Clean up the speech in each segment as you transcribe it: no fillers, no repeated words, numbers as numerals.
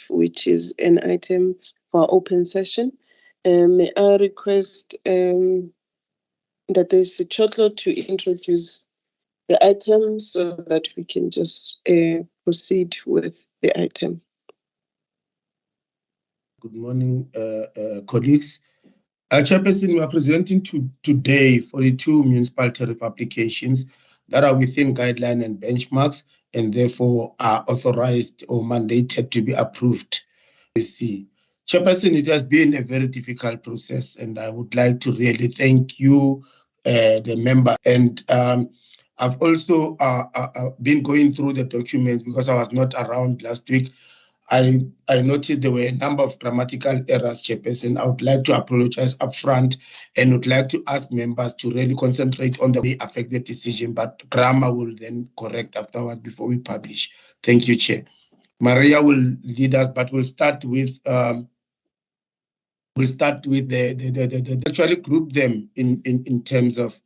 which is an item for open session. May I request that there's a Chotlo to introduce the item so that we can just proceed with the item. Good morning, colleagues. Chairperson, we are presenting today 42 municipal tariff applications that are within guideline and benchmarks and therefore are authorized or mandated to be approved. Chairperson, it has been a very difficult process, and I would like to really thank you, the member. And I've also been going through the documents because I was not around last week. I noticed there were a number of grammatical errors, Chairperson. I would like to apologize upfront and would like to ask members to really concentrate on the way affect the decision, but grammar will then correct afterwards before we publish. Thank you, Chair. Maria will lead us, but we'll start with the actually group them in terms of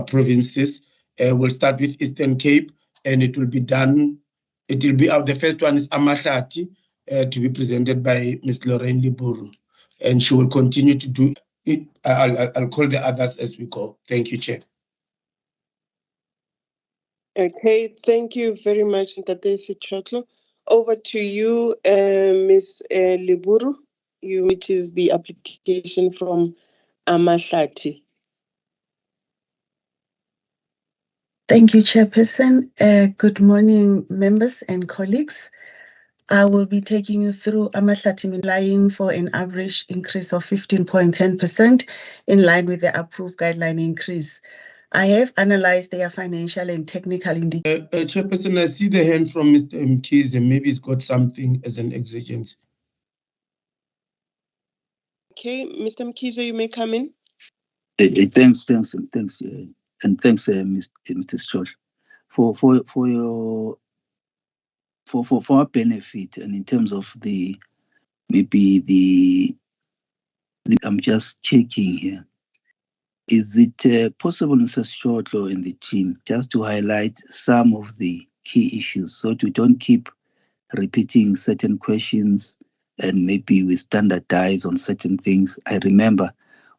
provinces. We'll start with Eastern Cape, and it will be done. It will be the first one is Amahlati, to be presented by Ms. Lorraine Liburu, and she will continue to do it. I'll call the others as we go. Thank you, Chair. Okay, thank you very much, Ntatesi Chotlo. Over to you, Ms. Liburu, which is the application from Amahlati. Thank you, Chairperson. Good morning, members and colleagues. I will be taking you through Amahlati lying for an average increase of 15.10% in line with the approved guideline increase. I have analyzed their financial and technical indicators. Chairperson, I see the hand from Mr. Mkhize, and maybe he's got something as an exigence. Okay, Mr. Mkhize, you may come in. Thanks, and thanks, Mr. George, for our benefit, and in terms of I'm just checking here. Is it possible, Mr. Shortlaw and the team, just to highlight some of the key issues so we don't keep repeating certain questions and maybe we standardize on certain things? I remember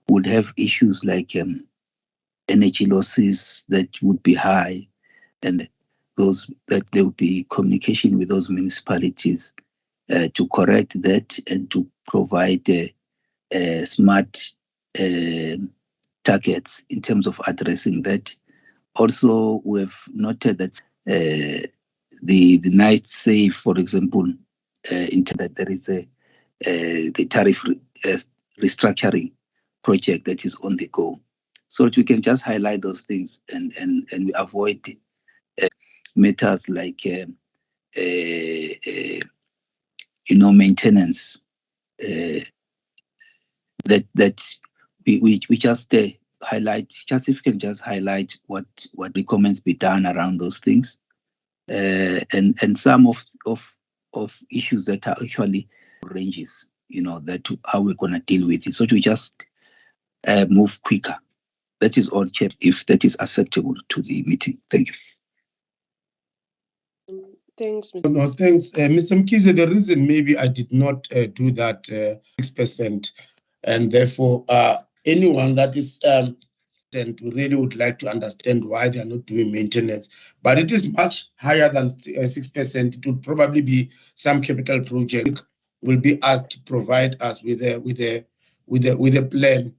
we'd have issues like energy losses that would be high, and that there would be communication with those municipalities to correct that and to provide smart targets in terms of addressing that. Also, we've noted that the night safe, for example, that there is the tariff restructuring project that is on the go. So we can just highlight those things and we avoid matters like maintenance that we just highlight. Just if you can just highlight what recommends be done around those things, and some of issues that are actually ranges, that how we're gonna deal with it. So we just move quicker. That is all, Chair, if that is acceptable to the meeting. Thank you. Thanks, Mr. No, thanks. Mr. Mkhize, the reason maybe I did not do that 6%, and therefore anyone that is and we really would like to understand why they are not doing maintenance, but it is much higher than 6%. It would probably be some capital project will be asked to provide us with a plan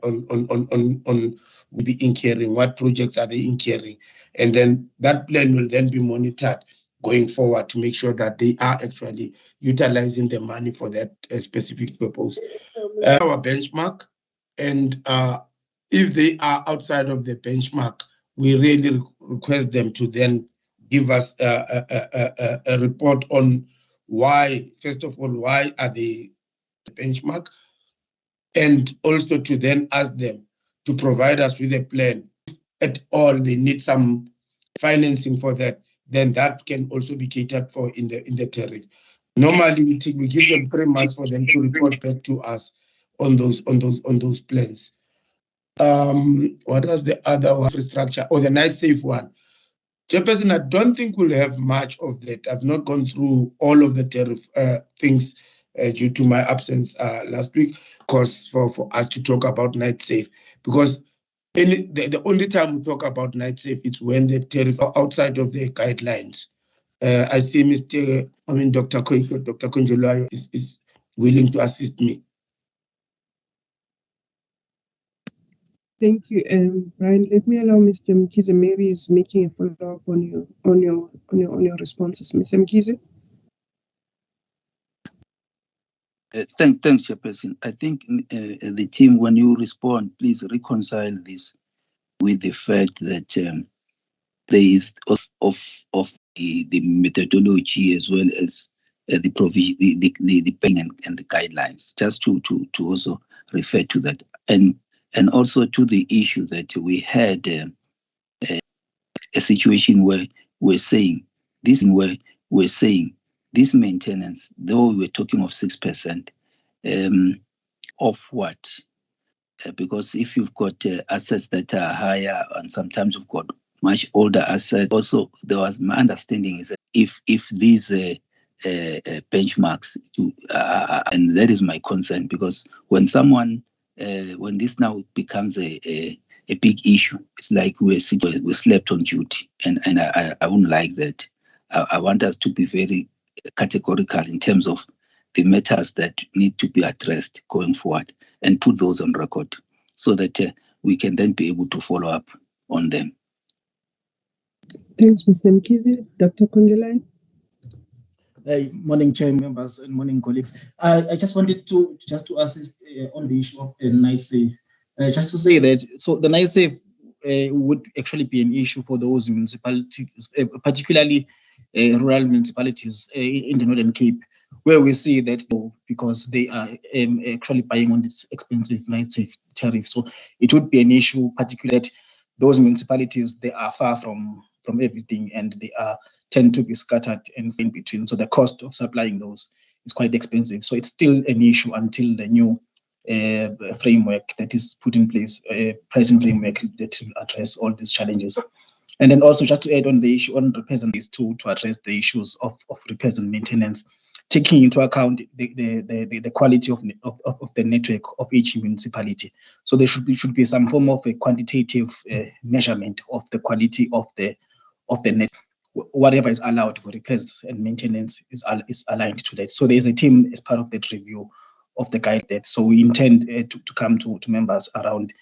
on will be incurring, what projects are they incurring, and then that plan will then be monitored going forward to make sure that they are actually utilizing the money for that specific purpose. Our benchmark, and if they are outside of the benchmark, we really request them to then give us a report on why, first of all, why are they the benchmark, and also to then ask them to provide us with a plan. If at all they need some financing for that, then that can also be catered for in the tariff. Normally, we give them 3 months for them to report back to us on those plans. What was the other one? Infrastructure, or the night safe one? Chairperson, I don't think we'll have much of that. I've not gone through all of the tariff things due to my absence last week, because for us to talk about night safe, because the only time we talk about night safe is when the tariff are outside of the guidelines. I see Dr. Konjolwayo is willing to assist me. Thank you, Brian. Let me allow Mr. Mkhize. Maybe he's making a follow-up on your responses. Mr. Mkhize? Thanks, Chairperson. I think the team, when you respond, please reconcile this with the fact that there is of the methodology as well as the provision, the paying and the guidelines. Just to also refer to that, and also to the issue that we had a situation where we're saying this maintenance, though we're talking of 6%, of what? Because if you've got assets that are higher, and sometimes you've got much older assets. Also, my understanding is that if these benchmarks, and that is my concern, because when this now becomes a big issue, it's like we slept on duty, and I wouldn't like that. I want us to be very categorical in terms of the matters that need to be addressed going forward, and put those on record so that we can then be able to follow up on them. Thanks, Mr. Mkhize. Dr. Konjolwayo? Morning, Chair members, and morning, colleagues. I just wanted to assist on the issue of the night safe. Just to say that, so the night safe would actually be an issue for those municipalities, particularly rural municipalities in the Northern Cape, where we see that because they are actually buying on this expensive night safe tariff. So it would be an issue, particularly that those municipalities, they are far from everything, and they tend to be scattered and in between. So the cost of supplying those is quite expensive. So it's still an issue until the new framework that is put in place, pricing framework that will address all these challenges. And then also just to add on the issue on repairs and to address the issues of repairs and maintenance, taking into account the quality of the network of each municipality. So there should be some form of a quantitative measurement of the quality of the network. Whatever is allowed for repairs and maintenance is aligned to that. So there is a team as part of that review of the guide. So we intend to come to members around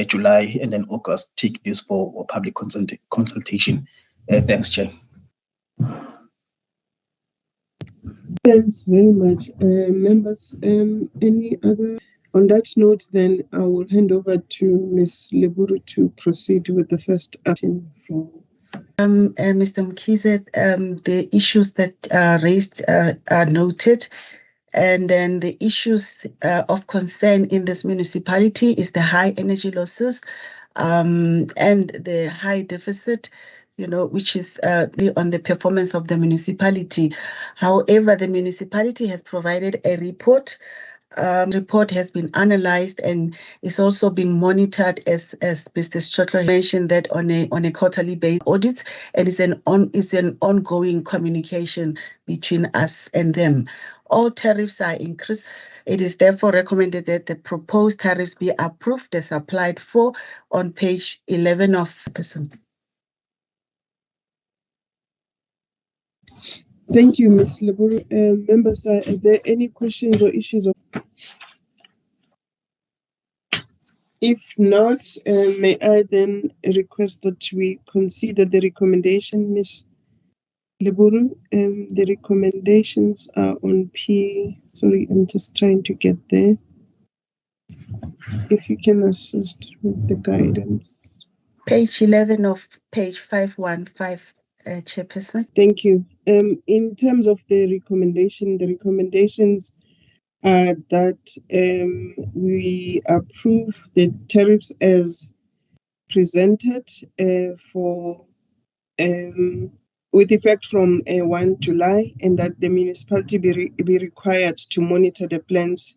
July, and then August, take this for public consultation. Thanks, Chair. Thanks very much. Members, any other? On that note, then I will hand over to Ms. Leburu to proceed with the first action from Mr. Mkhize. The issues that are raised are noted. And then the issues of concern in this municipality is the high energy losses and the high deficit, which is on the performance of the municipality. However, the municipality has provided a report. Report has been analyzed and is also being monitored, as Mr. Stotler mentioned, that on a quarterly basis audits, and it's an ongoing communication between us and them. All tariffs are increased. It is therefore recommended that the proposed tariffs be approved as applied for on page 11 of person. Thank you, Ms. Leburu. Members, are there any questions or issues? If not, may I then request that we consider the recommendation, Ms. Leburu? The recommendations are on sorry, I'm just trying to get there. If you can assist with the guidance. Page 11 of page 515, Chairperson. Thank you. In terms of the recommendations are that we approve the tariffs as presented for with effect from 1 July, and that the municipality be required to monitor the plans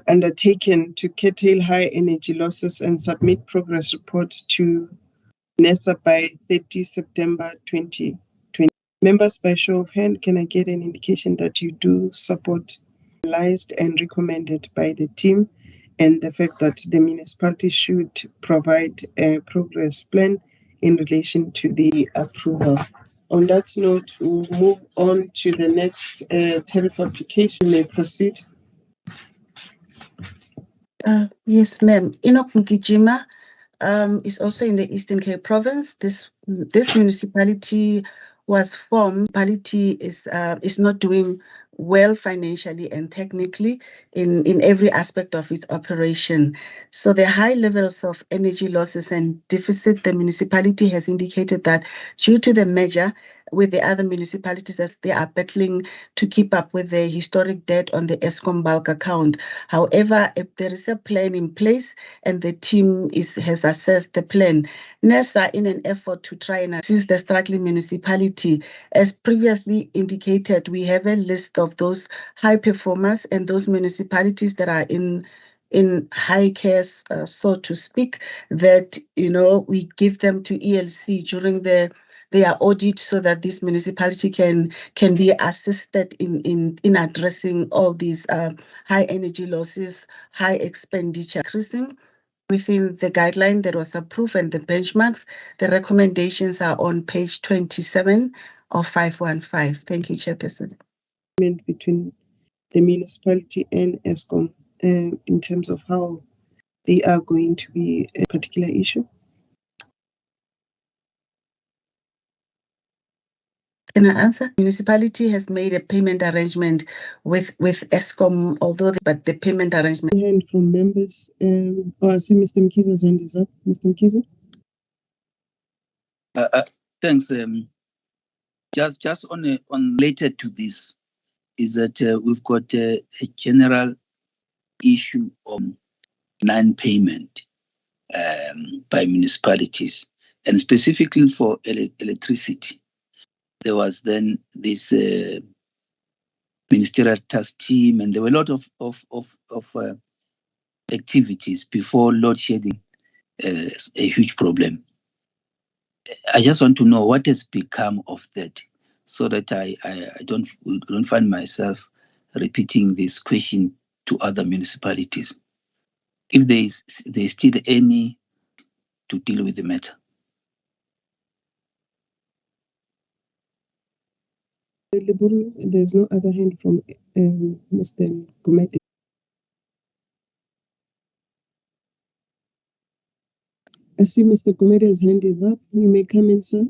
undertaken to curtail high energy losses and submit progress reports to NESA by 30 September 2020. Members, by show of hand, can I get an indication that you do support realized and recommended by the team, and the fact that the municipality should provide a progress plan in relation to the approval? On that note, we'll move on to the next tariff application. You may proceed. Yes, ma'am. Enoch Mkijima is also in the Eastern Cape province. This municipality was formed. Municipality is not doing well financially and technically in every aspect of its operation. So the high levels of energy losses and deficit, the municipality has indicated that due to the merger with the other municipalities, that they are battling to keep up with the historic debt on the Eskom bulk account. However, if there is a plan in place and the team has assessed the plan, NESA, in an effort to try and assist the struggling municipality, as previously indicated, we have a list of those high performers and those municipalities that are in high care, so to speak, that we give them to ELC during their audit, so that this municipality can be assisted in addressing all these high energy losses, high expenditure increasing within the guideline that was approved and the benchmarks. The recommendations are on page 27 of 515. Thank you, Chairperson. Between the municipality and Eskom in terms of how they are going to be a particular issue. Can I answer? Municipality has made a payment arrangement with Eskom, but the payment arrangement. Hand from members. I see Mr. Mkiza's hand is up. Mr. Mkiza. Thanks. Just on related to this, is that we've got a general issue on non-payment by municipalities, and specifically for electricity. There was then this ministerial task team, and there were a lot of activities before load shedding, a huge problem. I just want to know what has become of that, so that I don't find myself repeating this question to other municipalities. If there's still any to deal with the matter. There's no other hand from Mr. Gumede. I see Mr. Gumede's hand is up. You may come in, sir.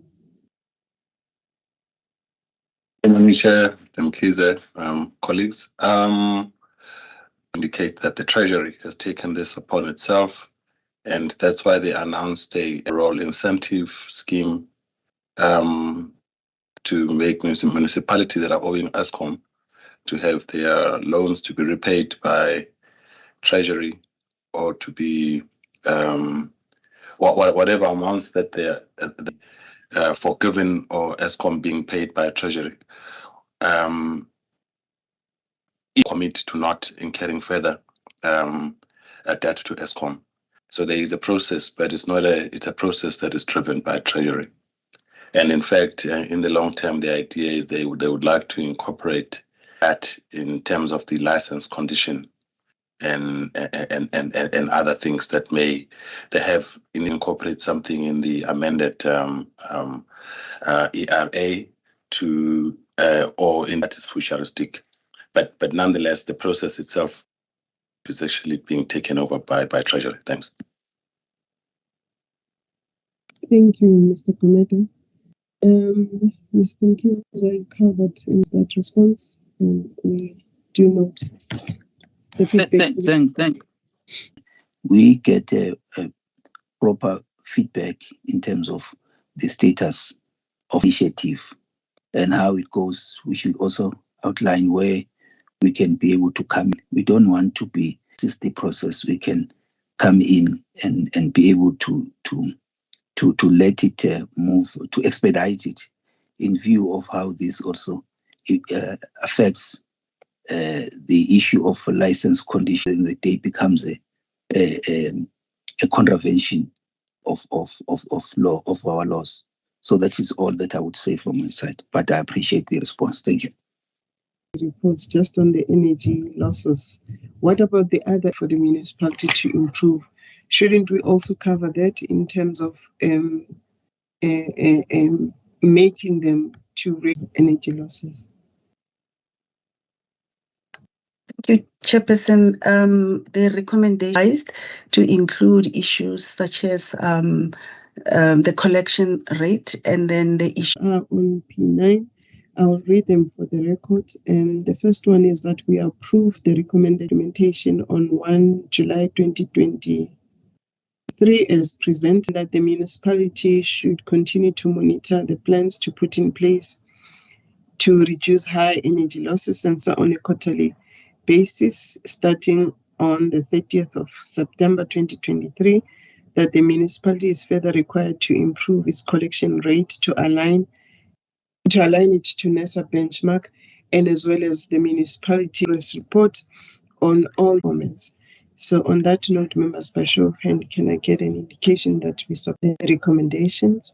Chair, Mkize, colleagues, indicate that the Treasury has taken this upon itself, and that's why they announced a role incentive scheme to make municipalities that are owing Eskom to have their loans to be repaid by Treasury, or to be whatever amounts that they're forgiven, or Eskom being paid by Treasury. Commit to not incurring further debt to Eskom. So there is a process, but it's a process that is driven by Treasury. And in fact, in the long term, the idea is they would like to incorporate that in terms of the license condition and other things that they have incorporate something in the amended ERA to or in that is futuristic. But nonetheless, the process itself is actually being taken over by Treasury. Thanks. Thank you, Mr. Gumede. Mr. Mkiza, covered in that response, and we do note the feedback. Thank. We get a proper feedback in terms of the status of initiative and how it goes. We should also outline where we can be able to come in. We don't want to be this is the process. We can come in and be able to let it move, to expedite it, in view of how this also affects the issue of license condition. The day becomes a contravention law of our laws. So that is all that I would say from my side. But I appreciate the response. Thank you. Reports just on the energy losses. What about the other for the municipality to improve? Shouldn't we also cover that in terms of making them to reduce energy losses? Thank you, Chairperson. The recommendation is to include issues such as the collection rate and then the issue on P9. I'll read them for the record. The first one is that we approve the recommended implementation on 1 July 2023 as presented, that the municipality should continue to monitor the plans to put in place to reduce high energy losses and so on a quarterly basis starting on the 30th of September 2023, that the municipality is further required to improve its collection rate to align it to NESA benchmark, and as well as the municipality report on all moments. So on that note, members, by show of hand, can I get an indication that we support the recommendations?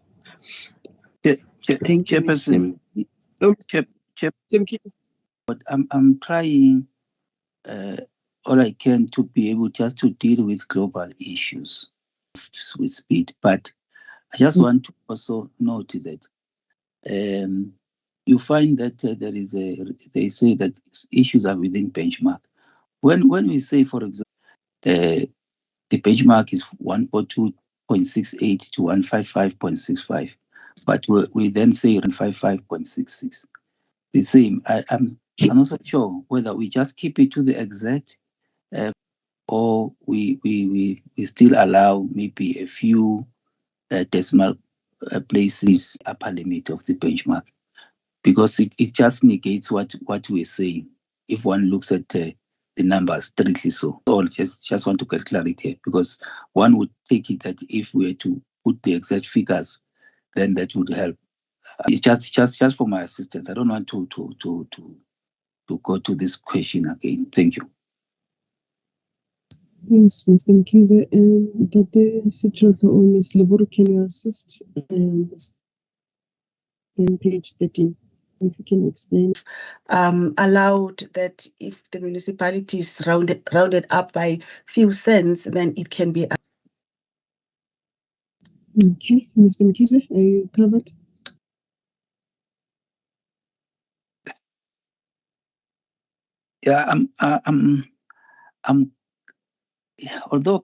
Thank you, Chairperson. But I'm trying all I can to be able just to deal with global issues with speed. But I just want to also note that you find that they say that issues are within benchmark. When we say, for example, the benchmark is 142.68 to 155.65, but we then say 155.66. The same. I'm not so sure whether we just keep it to the exact or we still allow maybe a few decimal places upper limit of the benchmark, because it just negates what we're saying if one looks at the numbers strictly. So just want to get clarity here, because one would take it that if we were to put the exact figures, then that would help. It's just for my assistance. I don't want to go to this question again. Thank you. Thanks, Mr. Mkize. Dr. Sichoto or Ms. Leburu, can you assist? Page 13, if you can explain. Allowed that if the municipality is rounded up by few cents, then it can be. Okay, Mr. Mkize, are you covered? Yeah, I'm although,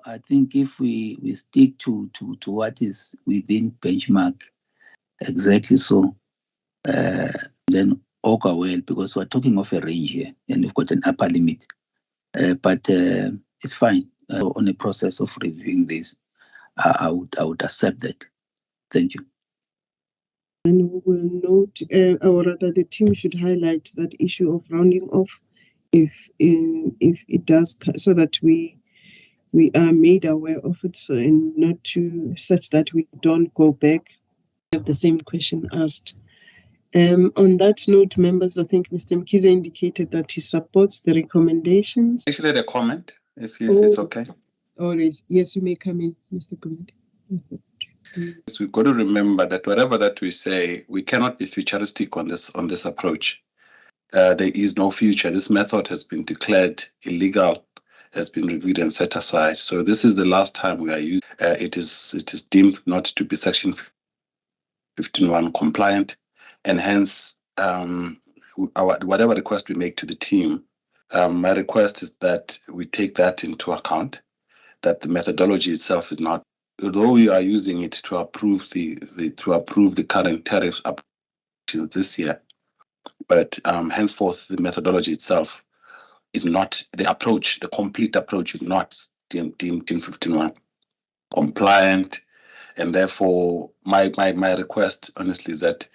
I think if we stick to what is within benchmark exactly, so then all go well, because we're talking of a range here and we've got an upper limit. But it's fine. On the process of reviewing this, I would accept that. Thank you. And we will note, or rather, the team should highlight that issue of rounding off, if it does, so that we are made aware of it, so, and not to such that we don't go back have the same question asked. On that note, members, I think Mr. Mkize indicated that he supports the recommendations. Actually, the comment, if it's okay. Yes, you may come in, Mr. Gumede. So we've got to remember that whatever that we say, we cannot be futuristic on this approach. There is no future. This method has been declared illegal, has been reviewed and set aside. So this is the last time we are using. It is deemed not to be Section 15.1 compliant, and hence whatever request we make to the team, my request is that we take that into account, that the methodology itself is not, although we are using it to approve the current tariffs up to this year, but henceforth the methodology itself is not the approach. The complete approach is not deemed 15.1 compliant, and therefore my request honestly is that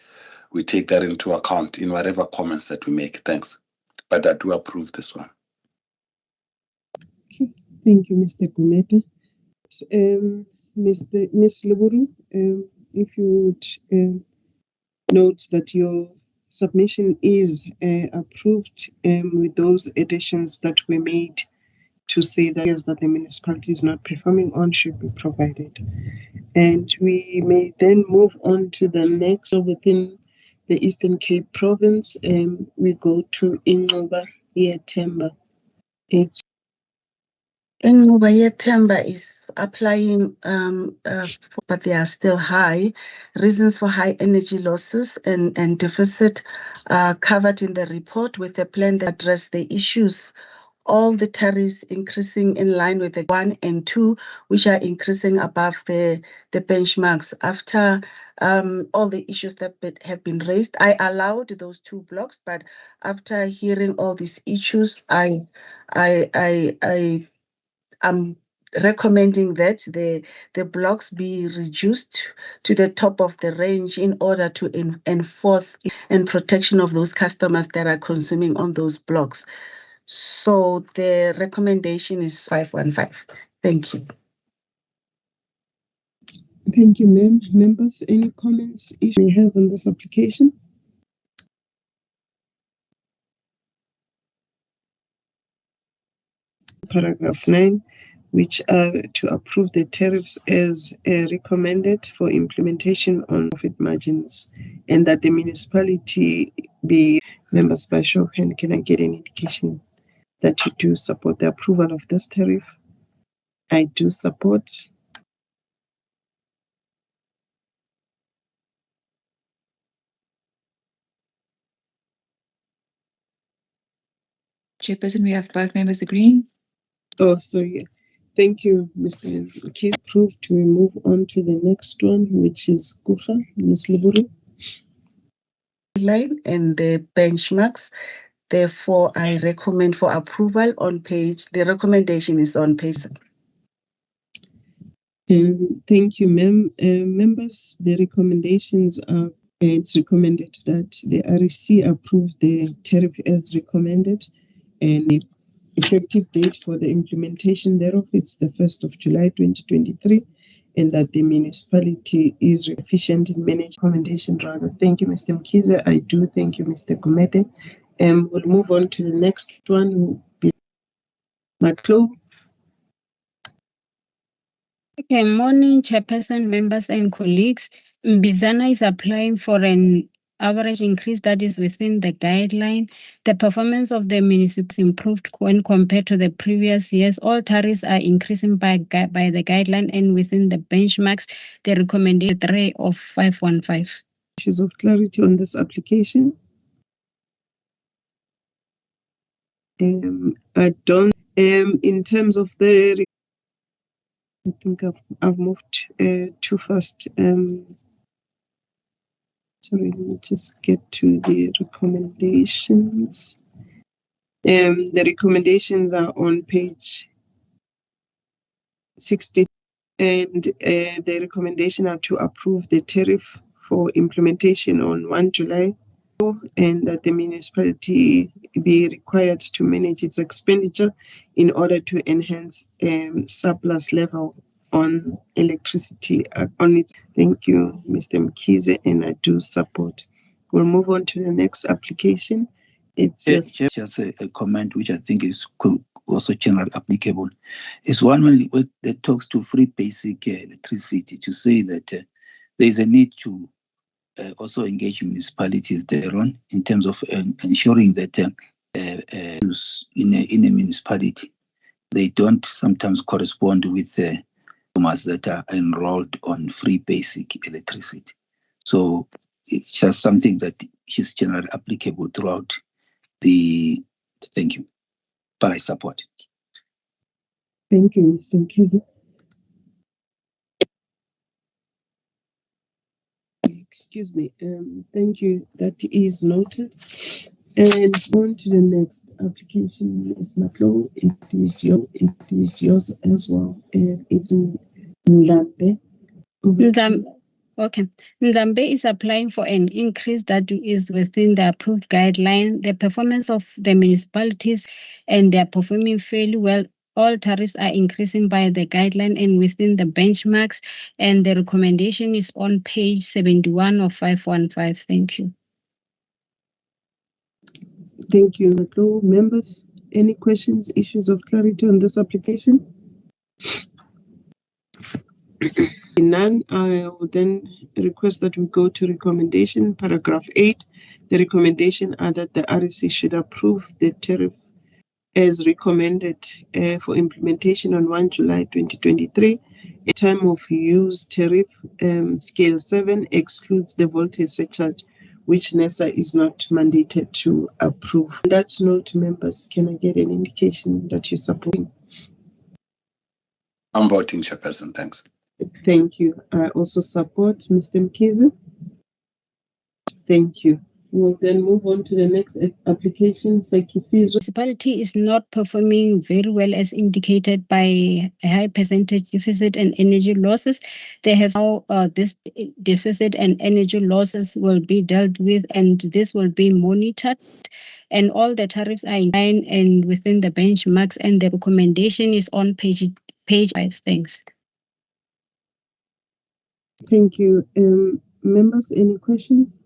we take that into account in whatever comments that we make. Thanks, but I do approve this one. Okay, thank you, Mr. Gumede. Ms. Leburu, if you would note that your submission is approved with those additions that were made to say that areas that the municipality is not performing on should be provided. And we may then move on to the next. So within the Eastern Cape province, we go to Ingoba Yetemba. It's Temba is applying, but they are still high. Reasons for high energy losses and deficit are covered in the report with a plan that address the issues. All the tariffs increasing in line with the 1 and 2, which are increasing above the benchmarks. After all the issues that have been raised, I allowed those 2 blocks, but after hearing all these issues, I am recommending that the blocks be reduced to the top of the range in order to enforce and protection of those customers that are consuming on those blocks. So the recommendation is 515. Thank you. Thank you, ma'am. Members, any comments you may have on this application? Paragraph 9, which are to approve the tariffs as recommended for implementation on profit margins, and that the municipality be members by show of hand. Can I get an indication that you do support the approval of this tariff? I do support. Chairperson, we have both members agreeing. Oh, sorry. Thank you, Mr. Keys. Approved. We move on to the next one, which is Kuha, Ms. Liburu. Line and the benchmarks. Therefore, I recommend for approval on page. The recommendation is on page. Thank you, ma'am. Members, the recommendations are. It's recommended that the REC approve the tariff as recommended, and the effective date for the implementation thereof it's the 1st of July 2023, and that the municipality is efficient in managing recommendation rather. Thank you, Mr. Mkize. I do thank you, Mr. Gumede. We'll move on to the next one. Maclo. Okay, morning, Chairperson, members and colleagues. Mbizana is applying for an average increase that is within the guideline. The performance of the municipalities improved when compared to the previous years. All tariffs are increasing by the guideline and within the benchmarks. The recommendation 3 of 515. Issues of clarity on this application. I don't. In terms of the, I think I've moved too fast. Sorry, let me just get to the recommendations. The recommendations are on page 60, and the recommendation are to approve the tariff for implementation on 1 July, and that the municipality be required to manage its expenditure in order to enhance surplus level on electricity on its. Thank you, Mr. Mkize, and I do support. We'll move on to the next application. It's just a comment which I think is also generally applicable. It's one that talks to free basic electricity, to say that there is a need to also engage municipalities thereon in terms of ensuring that in a municipality, they don't sometimes correspond with customers that are enrolled on free basic electricity. So it's just something that is generally applicable throughout the. Thank you, but I support it. Thank you, Mr. Mkize. Excuse me. Thank you. That is noted. And on to the next application, Ms. Maklo. It is yours as well. It's in Ndlambe. Okay. Ndlambe is applying for an increase that is within the approved guideline. The performance of the municipalities, and they're performing fairly well. All tariffs are increasing by the guideline and within the benchmarks, and the recommendation is on page 71 of 515. Thank you. Thank you, Maklo. Members, Any questions, issues of clarity on this application? None. I will then request that we go to recommendation, paragraph 8. The recommendation are that the REC should approve the tariff as recommended for implementation on 1 July 2023. A time of use tariff scale 7 excludes the voltage surcharge, which NESA is not mandated to approve. On that note, members, can I get an indication that you're supporting? I'm voting, Chairperson. Thanks. Thank you. I also support Mr. Mkize. Thank you. We'll then move on to the next application. Sekisizo. Municipality is not performing very well as indicated by a high percentage deficit and energy losses. They have now this deficit and energy losses will be dealt with, and this will be monitored. And all the tariffs are in line and within the benchmarks, and the recommendation is on page 5. Thanks. Thank you. Members, any questions?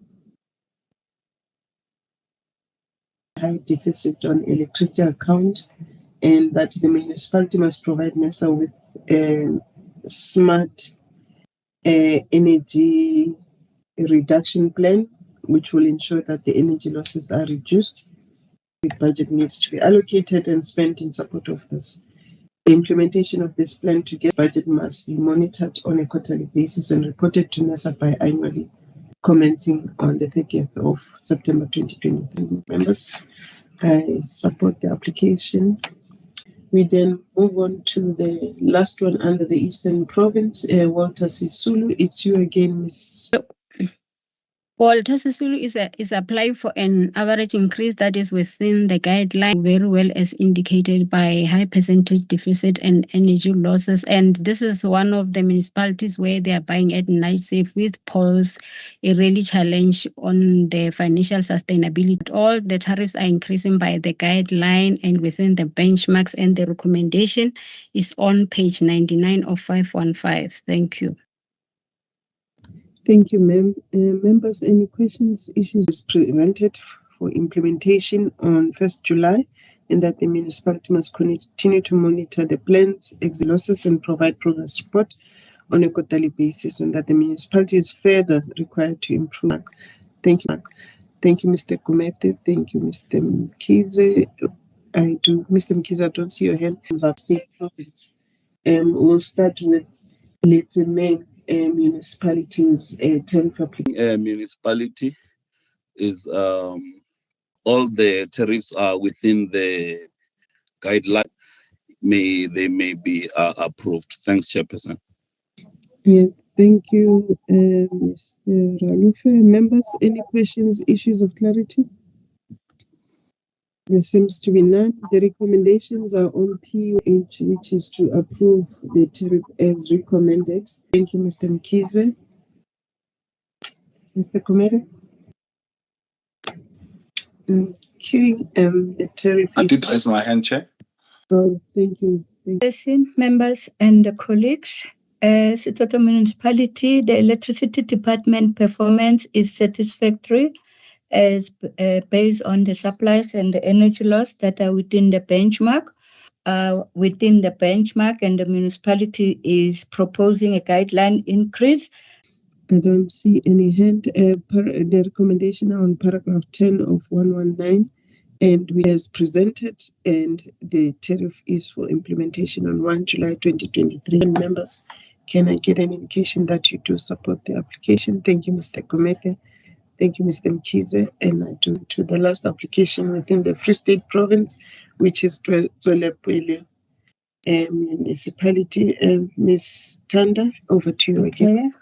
High deficit on electricity account, and that the municipality must provide NESA with a smart energy reduction plan, which will ensure that the energy losses are reduced. The budget needs to be allocated and spent in support of this. The implementation of this plan to get budget must be monitored on a quarterly basis and reported to NESA biannually, commencing on the 30th of September 2023. Members, I support the application. We then move on to the last one under the Eastern Province, Walter Sisulu. It's you again, Ms. Walter Sisulu is applying for an average increase that is within the guideline very well as indicated by high percentage deficit and energy losses. And this is one of the municipalities where they are buying at night safe, with pose a really challenge on the financial sustainability. All the tariffs are increasing by the guideline and within the benchmarks, and the recommendation is on page 99 of 515. Thank you. Thank you, ma'am. Members, any questions, issues is presented for implementation on 1st July, and that the municipality must continue to monitor the plans, exit losses, and provide progress report on a quarterly basis, and that the municipality is further required to improve. Thank you. Thank you, Mr. Kumete. Thank you, Mr. Mkize. Mr. Mkize, I don't see your hand. State province. We'll start with Let's municipalities tariff application. Municipality is all the tariffs are within the guideline. They may be approved. Thanks, Chairperson. Yeah, thank you, Mr. Ralufe. Members, any questions, issues of clarity? There seems to be none. The recommendations are on PUH, which is to approve the tariff as recommended. Thank you, Mr. Mkize. Mr. Kumere? Okay, the tariff I did raise my hand, Chair. Oh, thank you. Members and colleagues, Setoto Municipality, the electricity department performance is satisfactory as based on the supplies and the energy loss that are within the benchmark. And the municipality is proposing a guideline increase. I don't see any hand. The recommendation on paragraph 10 of 119, and we as presented, and the tariff is for implementation on 1 July 2023. And members, can I get an indication that you do support the application? Thank you, Mr. Komete. Thank you, Mr. Mkize. And I do to the last application within the Free State Province, which is Zolepwele Municipality. Ms. Tanda, over to you again.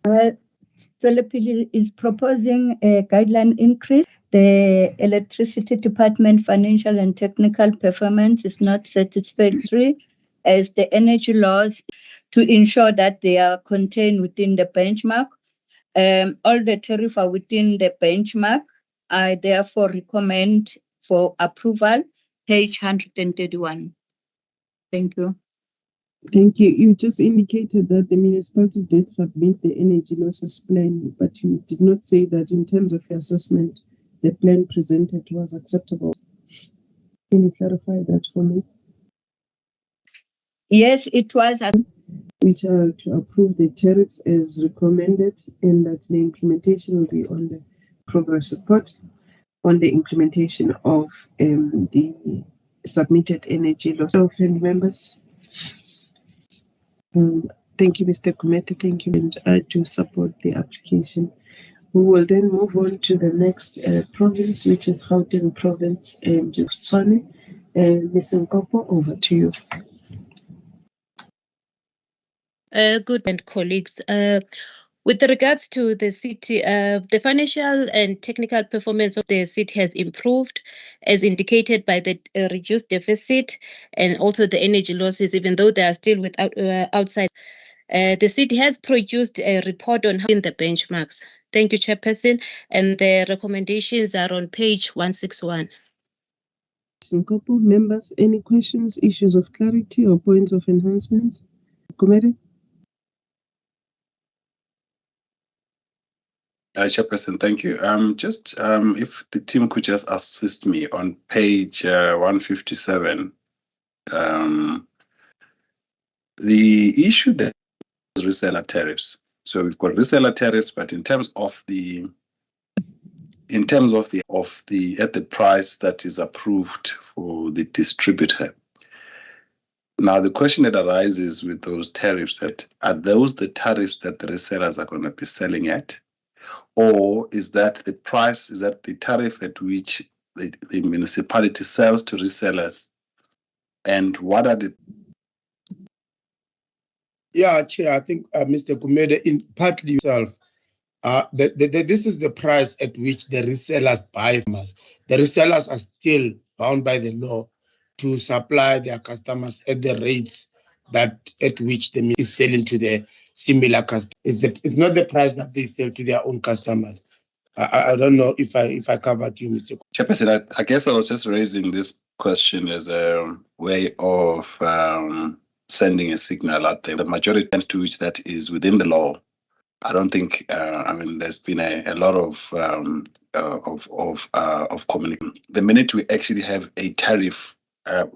Zolepwele is proposing a guideline increase. The electricity department financial and technical performance is not satisfactory as the energy laws to ensure that they are contained within the benchmark. All the tariffs are within the benchmark. I therefore recommend for approval, page 131. Thank you. Thank you. You just indicated that the municipality did submit the energy losses plan, but you did not say that in terms of your assessment, the plan presented was acceptable. Can you clarify that for me? Yes, it was. Which are to approve the tariffs as recommended, and that the implementation will be on the progress report on the implementation of the submitted energy loss of members. Thank you, Mr. Kumete. Thank you, and I do support the application. We will then move on to the next province, which is Gauteng province, and Botswana. Ms. Nkopo, over to you. Good and colleagues. With regards to the city, the financial and technical performance of the city has improved, as indicated by the reduced deficit and also the energy losses, even though they are still without outside. The city has produced a report on in the benchmarks. Thank you, Chairperson. And the recommendations are on page 161. Nkopo, members, any questions, issues of clarity, or points of enhancement? Committee? Chairperson, thank you. Just if the team could just assist me on page 157. The issue that is reseller tariffs. So we've got reseller tariffs, but in terms of the at the price that is approved for the distributor. Now the question that arises with those tariffs, that are those the tariffs that the resellers are going to be selling at? Or is that the price, is that the tariff at which the municipality sells to resellers? And what are the... Yeah, Chair, I think Mr. Kumede, in partly yourself, this is the price at which the resellers buy from us. The resellers are still bound by the law to supply their customers at the rates that at which the is selling to the similar customers. It's not the price that they sell to their own customers. I don't know if I covered you, Mr. Chairperson, I guess I was just raising this question as a way of sending a signal out there. The majority to which that is within the law. I don't think. There's been a lot of communication. The minute we actually have a tariff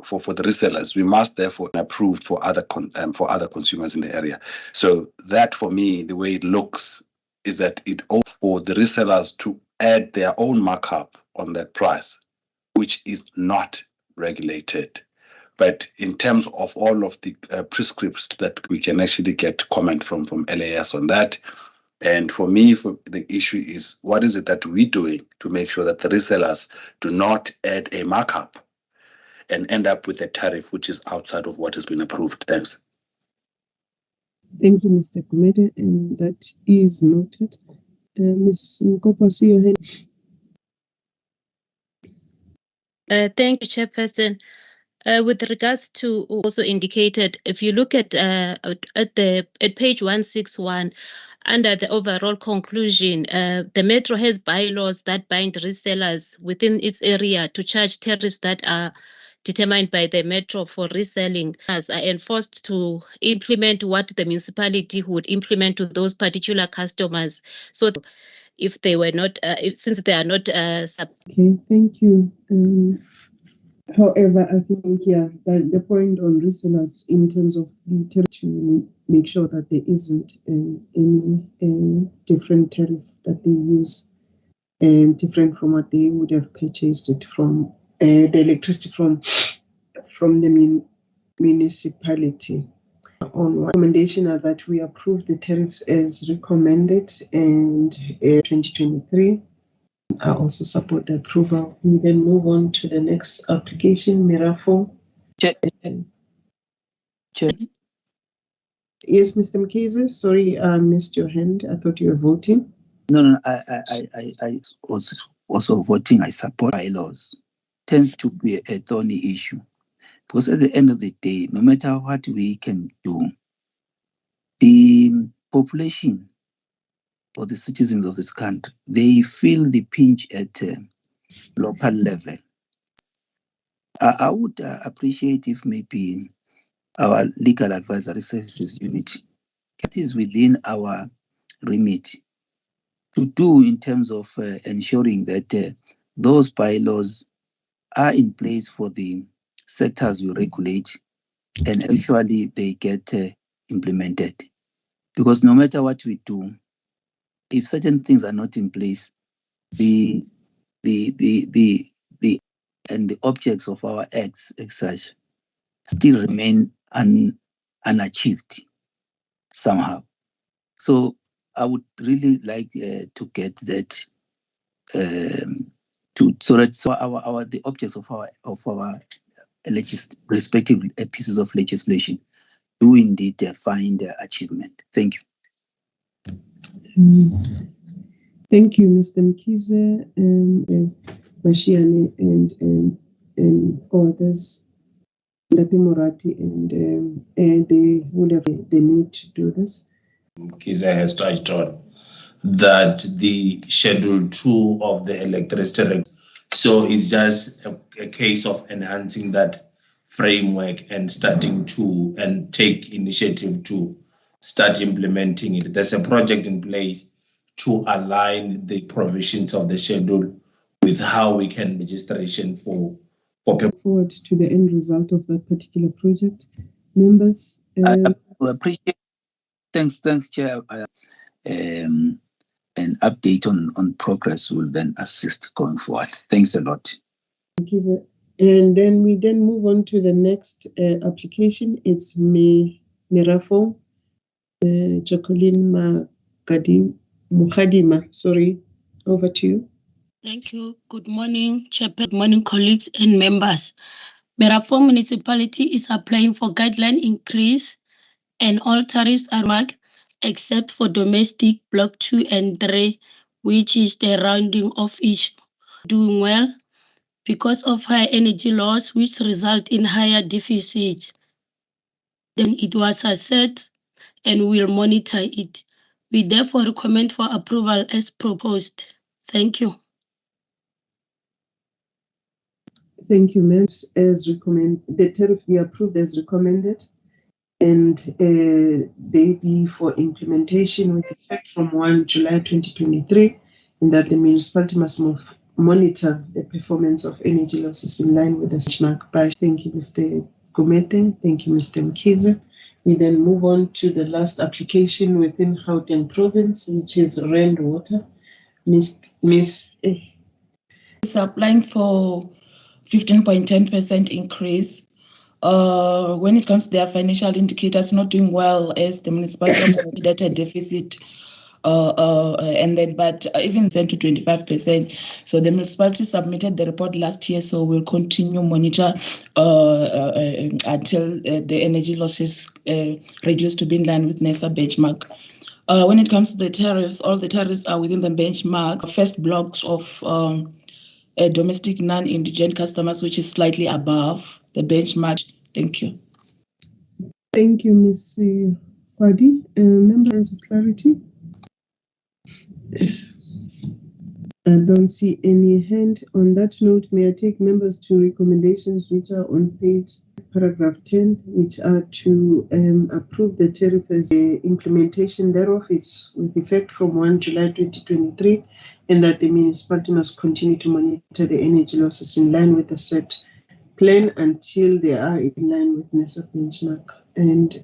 for the resellers, we must therefore approve for other consumers in the area. So that, for me, the way it looks is that it for the resellers to add their own markup on that price, which is not regulated. But in terms of all of the prescripts that we can actually get comment from LAS on that. And for me, the issue is, what is it that we're doing to make sure that the resellers do not add a markup and end up with a tariff which is outside of what has been approved? Thanks. Thank you, Mr. Kumede, and that is noted. Ms. Nkopo, see your hand. Thank you, Chairperson. With regards to also indicated, if you look at page 161, under the overall conclusion, the Metro has bylaws that bind resellers within its area to charge tariffs that are determined by the Metro for reselling, as are enforced to implement what the municipality would implement to those particular customers. So if they were not, since they are not Okay, thank you. However, I think, the point on resellers in terms of the tariff, to make sure that there isn't any different tariff that they use, different from what they would have purchased it from, the electricity from the municipality. On recommendation are that we approve the tariffs as recommended, and 2023. I also support the approval. We then move on to the next application, Mirafo. Chair. Yes, Mr. Mkhize, sorry, I missed your hand. I thought you were voting. No, I was also voting. I support bylaws. Tends to be a thorny issue, because at the end of the day, no matter what we can do, the population or the citizens of this country, they feel the pinch at local level. I would appreciate if maybe our legal advisory services unit, that is within our remit, to do in terms of ensuring that those bylaws are in place for the sectors we regulate, and actually they get implemented. Because no matter what we do, if certain things are not in place, the and the objects of our acts as such still remain unachieved somehow. So I would really like to get that so that the objects of our respective pieces of legislation do indeed find achievement. Thank you. Thank you, Mr. Mkize, Bashiane, and others, Ndapi Morati, and they would have the need to do this. Mkize has touched on that the Schedule 2 of the electricity. So it's just a case of enhancing that framework and starting to and take initiative to start implementing it. There's a project in place to align the provisions of the schedule with how we can registration for people. Forward to the end result of that particular project. Members, I appreciate. Thanks, Chair. An update on progress will then assist going forward. Thanks a lot. Thank you. And then we move on to the next application. It's Mirafo Jacqueline Mukhadima. Sorry, over to you. Thank you. Good morning, Chair. Good morning, colleagues and members. Mirafo Municipality is applying for guideline increase, and all tariffs are marked except for domestic block 2 and 3, which is the rounding off issue. Doing well because of high energy loss, which result in higher deficit. Then it was assessed and we'll monitor it. We therefore recommend for approval as proposed. Thank you. Thank you, members. As recommended, the tariff be approved as recommended, and they be for implementation with effect from 1 July 2023, and that the municipality must monitor the performance of energy losses in line with the benchmark. Thank you, Mr. Gumete. Thank you, Mr. Mkize. We then move on to the last application within Gauteng province, which is Rand Water. Miss is applying for 15.10% increase. When it comes to their financial indicators, not doing well as the municipality debt and deficit, and then but even 10 to 25%. So the municipality submitted the report last year, so we'll continue monitor until the energy losses reduced to be in line with NESA benchmark. When it comes to the tariffs, all the tariffs are within the benchmark. First blocks of domestic non-indigent customers, which is slightly above the benchmark. Thank you. Thank you, Ms. Kwadi. Members of clarity? I don't see any hand. On that note, may I take members to recommendations which are on page paragraph 10, which are to approve the tariff as the implementation thereof is with effect from 1 July 2023, and that the municipality must continue to monitor the energy losses in line with the set plan until they are in line with NESA benchmark. And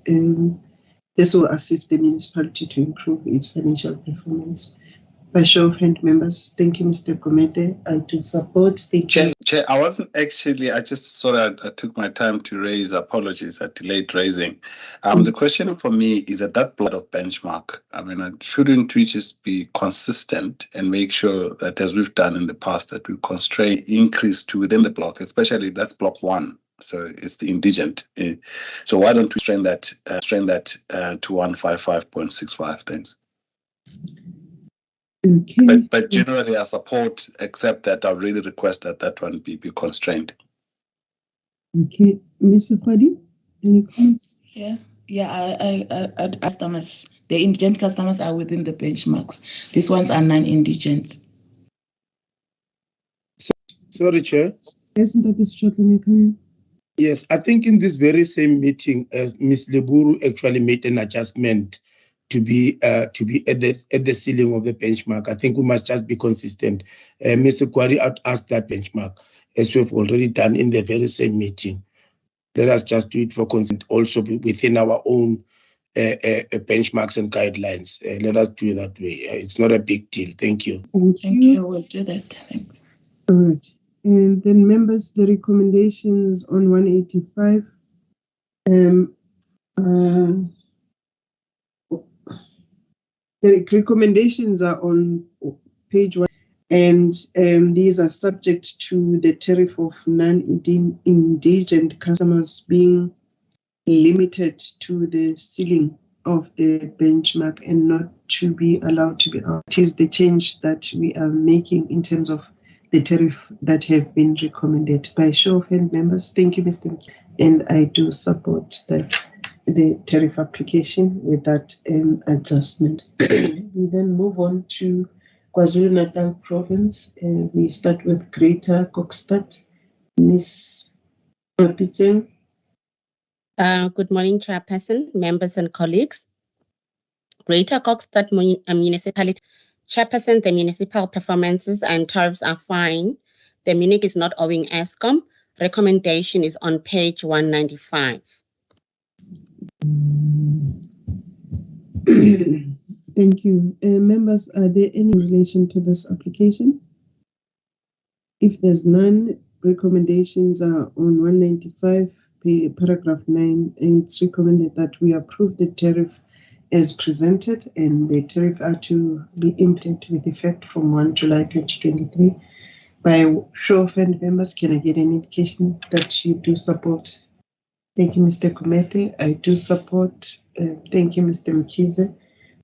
this will assist the municipality to improve its financial performance. By show of hand, members. Thank you, Mr. Gumete. I do support. Thank you. Chair, I wasn't actually, I just sort of I took my time to raise, apologies, I delayed raising. The question for me is that block of benchmark, I mean, shouldn't we just be consistent and make sure that, as we've done in the past, that we constrain increase to within the block, especially that's block 1. So it's the indigent. So why don't we strain that to 155.65? Thanks. Okay. But generally, I support, except that I really request that one be constrained. Okay, Mr. Kwadi, any comments? Yeah. Customers, the indigent customers are within the benchmarks. These ones are non-indigent. Sorry, Chair. Yes, that is shortly. Yes, I think in this very same meeting, Ms. Leburu actually made an adjustment to be at the ceiling of the benchmark. I think we must just be consistent. Mr. Kwari asked that benchmark. as we've already done in the very same meeting. Let us just do it for consent also within our own benchmarks and guidelines. Let us do it that way. It's not a big deal. Thank you. Thank you. We'll do that. Thanks. All right. And then members, the recommendations on 185. The recommendations are on page 1, and these are subject to the tariff of non-indigent customers being limited to the ceiling of the benchmark and not to be allowed to be out. It is the change that we are making in terms of the tariff that have been recommended. By show of hand, members, thank you, Mr. McKee. And I do support that the tariff application with that adjustment. We then move on to KwaZulu-Natal province. We start with Greater Kokstad. Ms. Mapitseng. Good morning, Chairperson, members and colleagues. Greater Kokstad Municipality. Chairperson, the municipal performances and tariffs are fine. The Munich is not owing ESCOM. Recommendation is on page 195. Thank you. Members, are there any relation to this application? If there's none, recommendations are on 195, paragraph 9. It's recommended that we approve the tariff as presented, and the tariff are to be implemented with effect from 1 July 2023. By show of hand, members, can I get an indication that you do support? Thank you, Mr. Kumete. I do support. Thank you, Mr. Mkhize.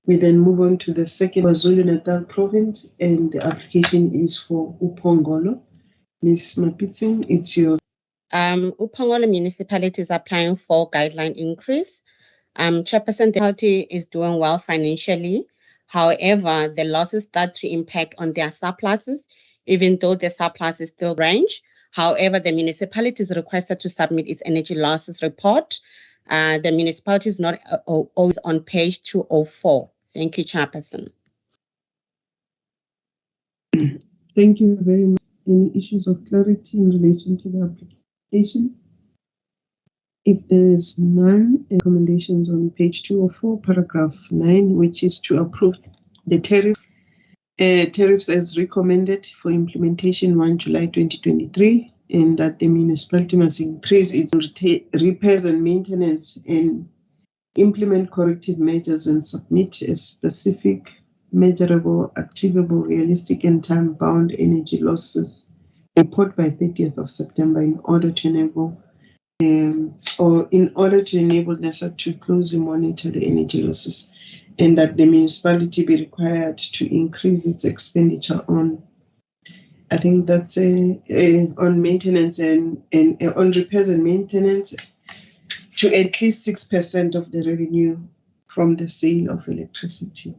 We then move on to the second KwaZulu-Natal province, and the application is for Upongolo. Ms. Mapitseng, it's yours. Upongolo municipality is applying for guideline increase. Chairperson, the municipality is doing well financially. However, the losses start to impact on their surpluses, even though the surplus is still range. However, the municipality is requested to submit its energy losses report. The municipality is not always on page 204. Thank you, Chairperson. Thank you very much. Any issues of clarity in relation to the application? If there's none, recommendations on page 204, paragraph 9, which is to approve the tariffs as recommended for implementation 1 July 2023, and that the municipality must increase its repairs and maintenance and implement corrective measures and submit a specific, measurable, achievable, realistic, and time-bound energy losses report by 30th of September in order to enable NESA to closely monitor the energy losses, and that the municipality be required to increase its expenditure on, I think that's on maintenance and on repairs and maintenance to at least 6% of the revenue from the sale of electricity.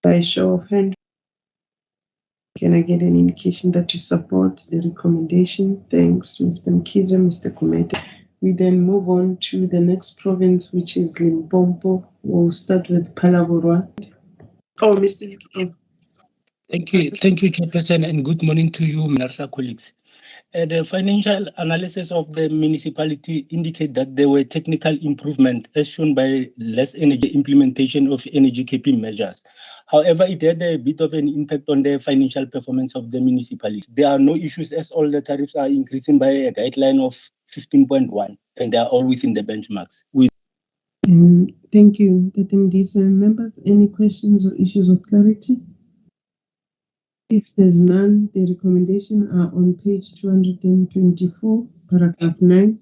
By show of hand, can I get an indication that you support the recommendation? Thanks, Mr. Mkhize, Mr. Kumete. We then move on to the next province, which is Limpopo. We'll start with Phalaborwa. Oh, Mr. Oh. Thank you, Chairperson, and good morning to you, NERSA colleagues. The financial analysis of the municipality indicate that there were technical improvement as shown by less energy implementation of energy capping measures. However, it had a bit of an impact on the financial performance of the municipality. There are no issues as all the tariffs are increasing by a guideline of 15.1, and they are all within the benchmarks. Thank you, Tatemdisa. Members, any questions or issues of clarity? If there's none, the recommendations are on page 224, paragraph 9.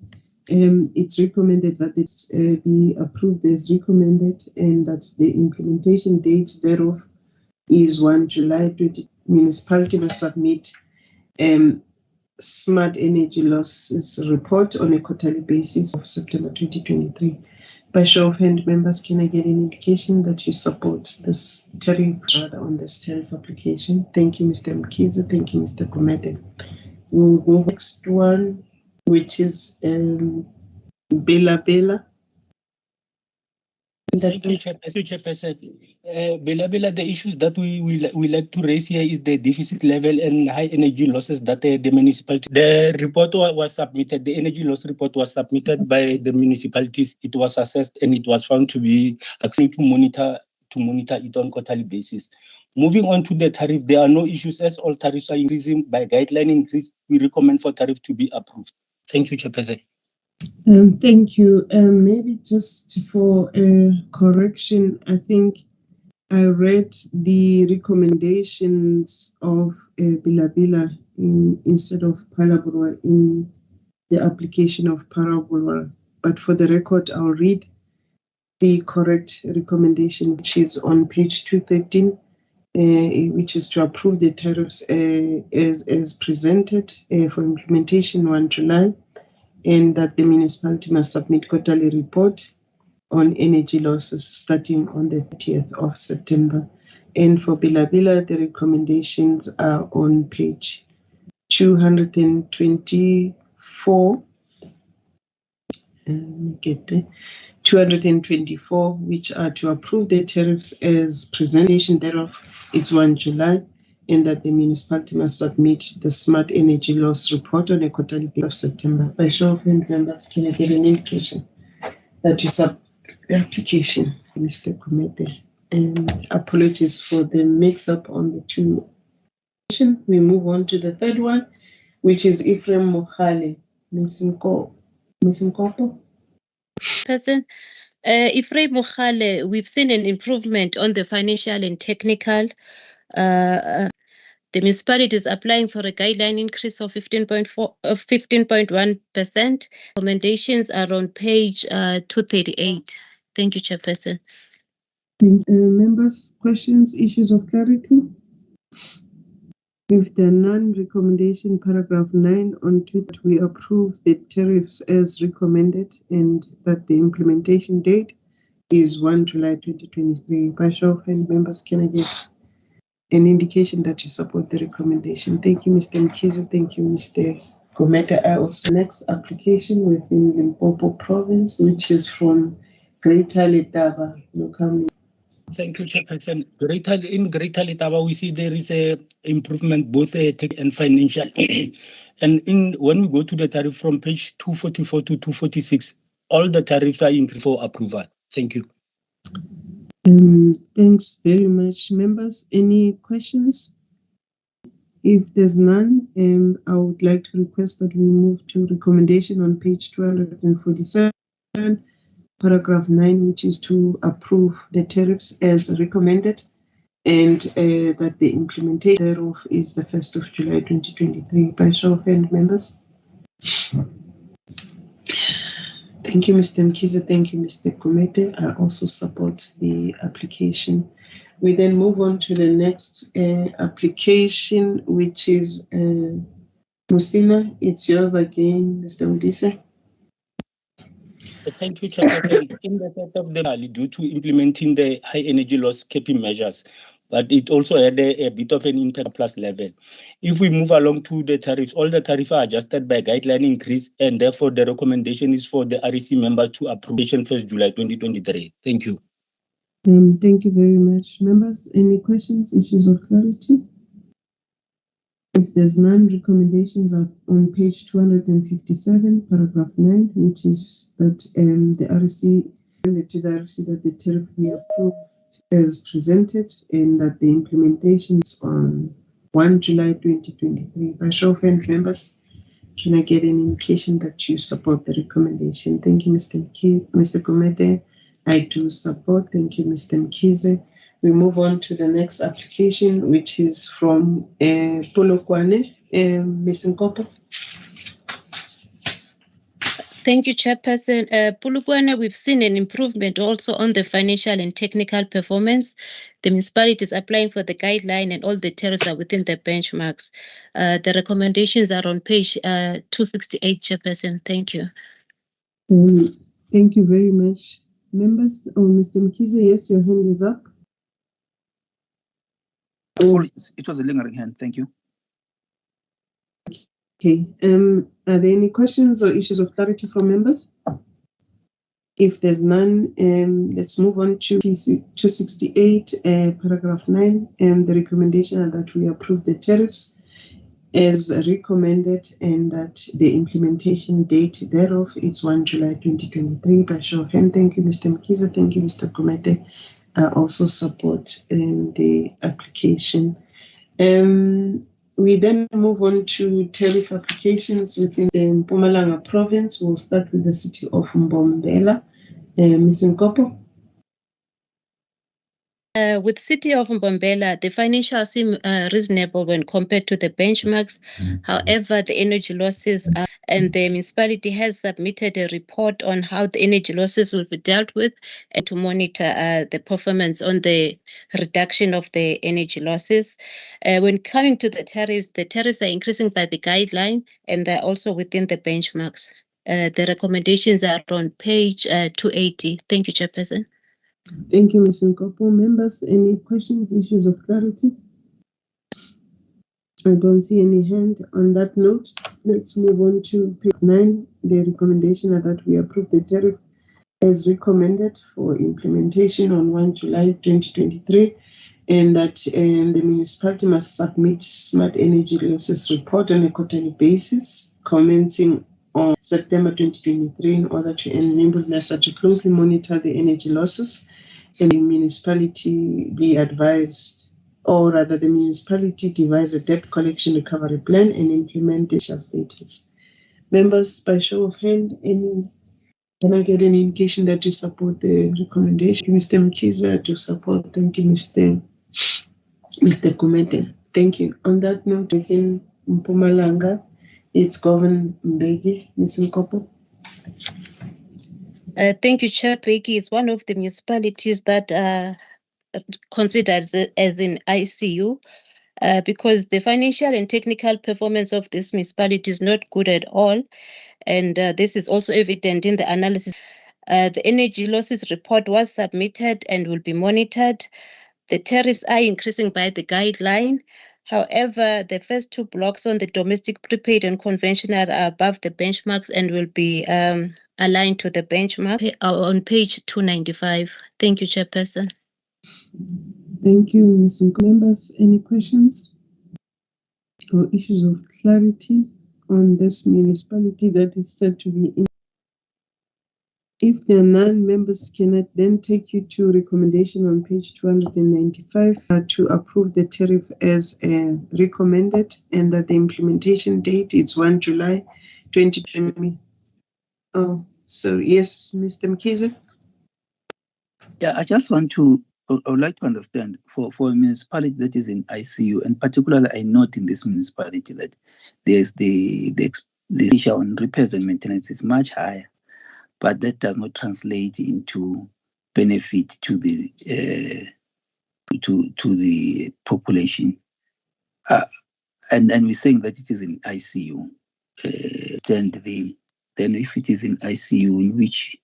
It's recommended that it be approved as recommended, and that the implementation dates thereof is 1 July 20. Municipality must submit smart energy losses report on a quarterly basis of September 2023. By show of hand, members, can I get an indication that you support this tariff, rather on this tariff application? Thank you, Mr. Mkhize. Thank you, Mr. Kumete. We'll go next one, which is Bela Bela. Thank you, Chairperson. Bila, the issues that we like to raise here is the deficit level and high energy losses that the municipality. The report was submitted. The energy loss report was submitted by the municipalities. It was assessed and it was found to be actually to monitor it on quarterly basis. Moving on to the tariff, there are no issues as all tariffs are increasing by guideline increase. We recommend for tariff to be approved. Thank you, Chairperson. Thank you. Maybe just for a correction, I think I read the recommendations of Bila instead of Parabulwa in the application of Parabulwa. But for the record, I'll read the correct recommendation, which is on page 213, which is to approve the tariffs as presented for implementation 1 July. And that the municipality must submit quarterly report on energy losses starting on the 30th of September. And for Bila, the recommendations are on page 224. 224, which are to approve the tariffs as presentation thereof. It's 1 July. And that the municipality must submit the smart energy loss report on a quarterly basis of September. By show of hands, members, can I get an indication that you submit the application, Mr. Kumete? And apologies for the mix-up on the two. We move on to the third one, which is Ephraim Mohale. Msimkopo. Person. Ephraim Mohale, we've seen an improvement on the financial and technical. The municipality is applying for a guideline increase of 15.1%. Recommendations are on page 238. Thank you, Chairperson. Members, questions, issues of clarity? If there are none, recommendation paragraph 9 on Twitter, we approve the tariffs as recommended and that the implementation date is 1 July 2023. By show of hands, members, can I get an indication that you support the recommendation? Thank you, Mr. Mkiza. Thank you, Mr. Gometa. I also next application within Limpopo province, which is from Greater Letaba local. Thank you, Chairperson. In Greater Letaba, we see there is a improvement both tech and financial. And when we go to the tariff from page 244 to 246, all the tariffs are increased for approval. Thank you. Thanks very much, members. Any questions? If there's none, I would like to request that we move to recommendation on page 247, paragraph 9, which is to approve the tariffs as recommended, and that the implementation thereof is the 1st of July 2023. By show of hands, members. Thank you, Mr. Mkiza. Thank you, Mr. Kumete. I also support the application. We then move on to the next application, which is Musina. It's yours again, Mr. Mdisa. Thank you, Chairperson. In the set of the Mali, due to implementing the high energy loss capping measures, but it also had a bit of an impact plus level. If we move along to the tariffs, all the tariffs are adjusted by guideline increase, and therefore the recommendation is for the REC members to approve 1st July 2023. Thank you. Thank you very much. Members, any questions, issues of clarity? If there's none, recommendations are on page 257, paragraph 9, which is that the REC, to the REC that the tariff be approved as presented and that the implementations on 1 July 2023. By show of hands, members, can I get an indication that you support the recommendation? Thank you, Mr. Gomede. I do support. Thank you, Mr. Mkize. We move on to the next application, which is from Polokwane, Ms. Nkopo. Thank you, Chairperson. Polokwane, we've seen an improvement also on the financial and technical performance. The municipality is applying for the guideline and all the tariffs are within the benchmarks. The recommendations are on page 268, Chairperson. Thank you. Thank you very much. Members, Mr. Mkize, yes, your hand is up. It was a lingering hand. Thank you. Okay. Are there any questions or issues of clarity from members? If there's none, let's move on to PC 268, paragraph 9. The recommendation is that we approve the tariffs as recommended and that the implementation date thereof is 1 July 2023. By show of hand, thank you, Mr. Mkizo. Thank you, Mr. Komete. I also support the application. We then move on to tariff applications within the Mpumalanga province. We'll start with the city of Mbombela. Ms. Nkopo. With City of Mbombela, the financials seem reasonable when compared to the benchmarks. However, the energy losses and the municipality has submitted a report on how the energy losses will be dealt with and to monitor the performance on the reduction of the energy losses. When coming to the tariffs are increasing by the guideline and they're also within the benchmarks. The recommendations are on page 280. Thank you, Chairperson. Thank you, Ms. Nkopo. Members, any questions, issues of clarity? I don't see any hand. On that note, let's move on to page 9. The recommendation is that we approve the tariff as recommended for implementation on 1 July 2023, and that the municipality must submit smart energy losses report on a quarterly basis, commencing on September 2023, in order to enable NERSA to closely monitor the energy losses and the municipality be advised, or rather the municipality devise a debt collection recovery plan and implement the status. Members, by show of hand, can I get an indication that you support the recommendation? Mr. Mchiza to support. Thank you, Mr. Kumete. Thank you. On that note, within Mpumalanga, it's Governor Mbeki. Ms. Nkopo. Thank you, Chair. Mbeki is one of the municipalities that considered as in ICU because the financial and technical performance of this municipality is not good at all. And this is also evident in the analysis. The energy losses report was submitted and will be monitored. The tariffs are increasing by the guideline. However, the first two blocks on the domestic prepaid and conventional are above the benchmarks and will be aligned to the benchmark on page 295. Thank you, Chairperson. Thank you, Ms. Nkopo. Members, any questions or issues of clarity on this municipality that is said to be in? If there are none, members can I then take you to recommendation on page 295 to approve the tariff as recommended, and that the implementation date is 1 July 2020. Oh, so yes, Mr. Mkize. Yeah, I just want to, I would like to understand for a municipality that is in ICU, and particularly I note in this municipality that there's the issue on repairs and maintenance is much higher, but that does not translate into benefit to the to the population. And we're saying that it is in ICU. Then if it is in ICU, in which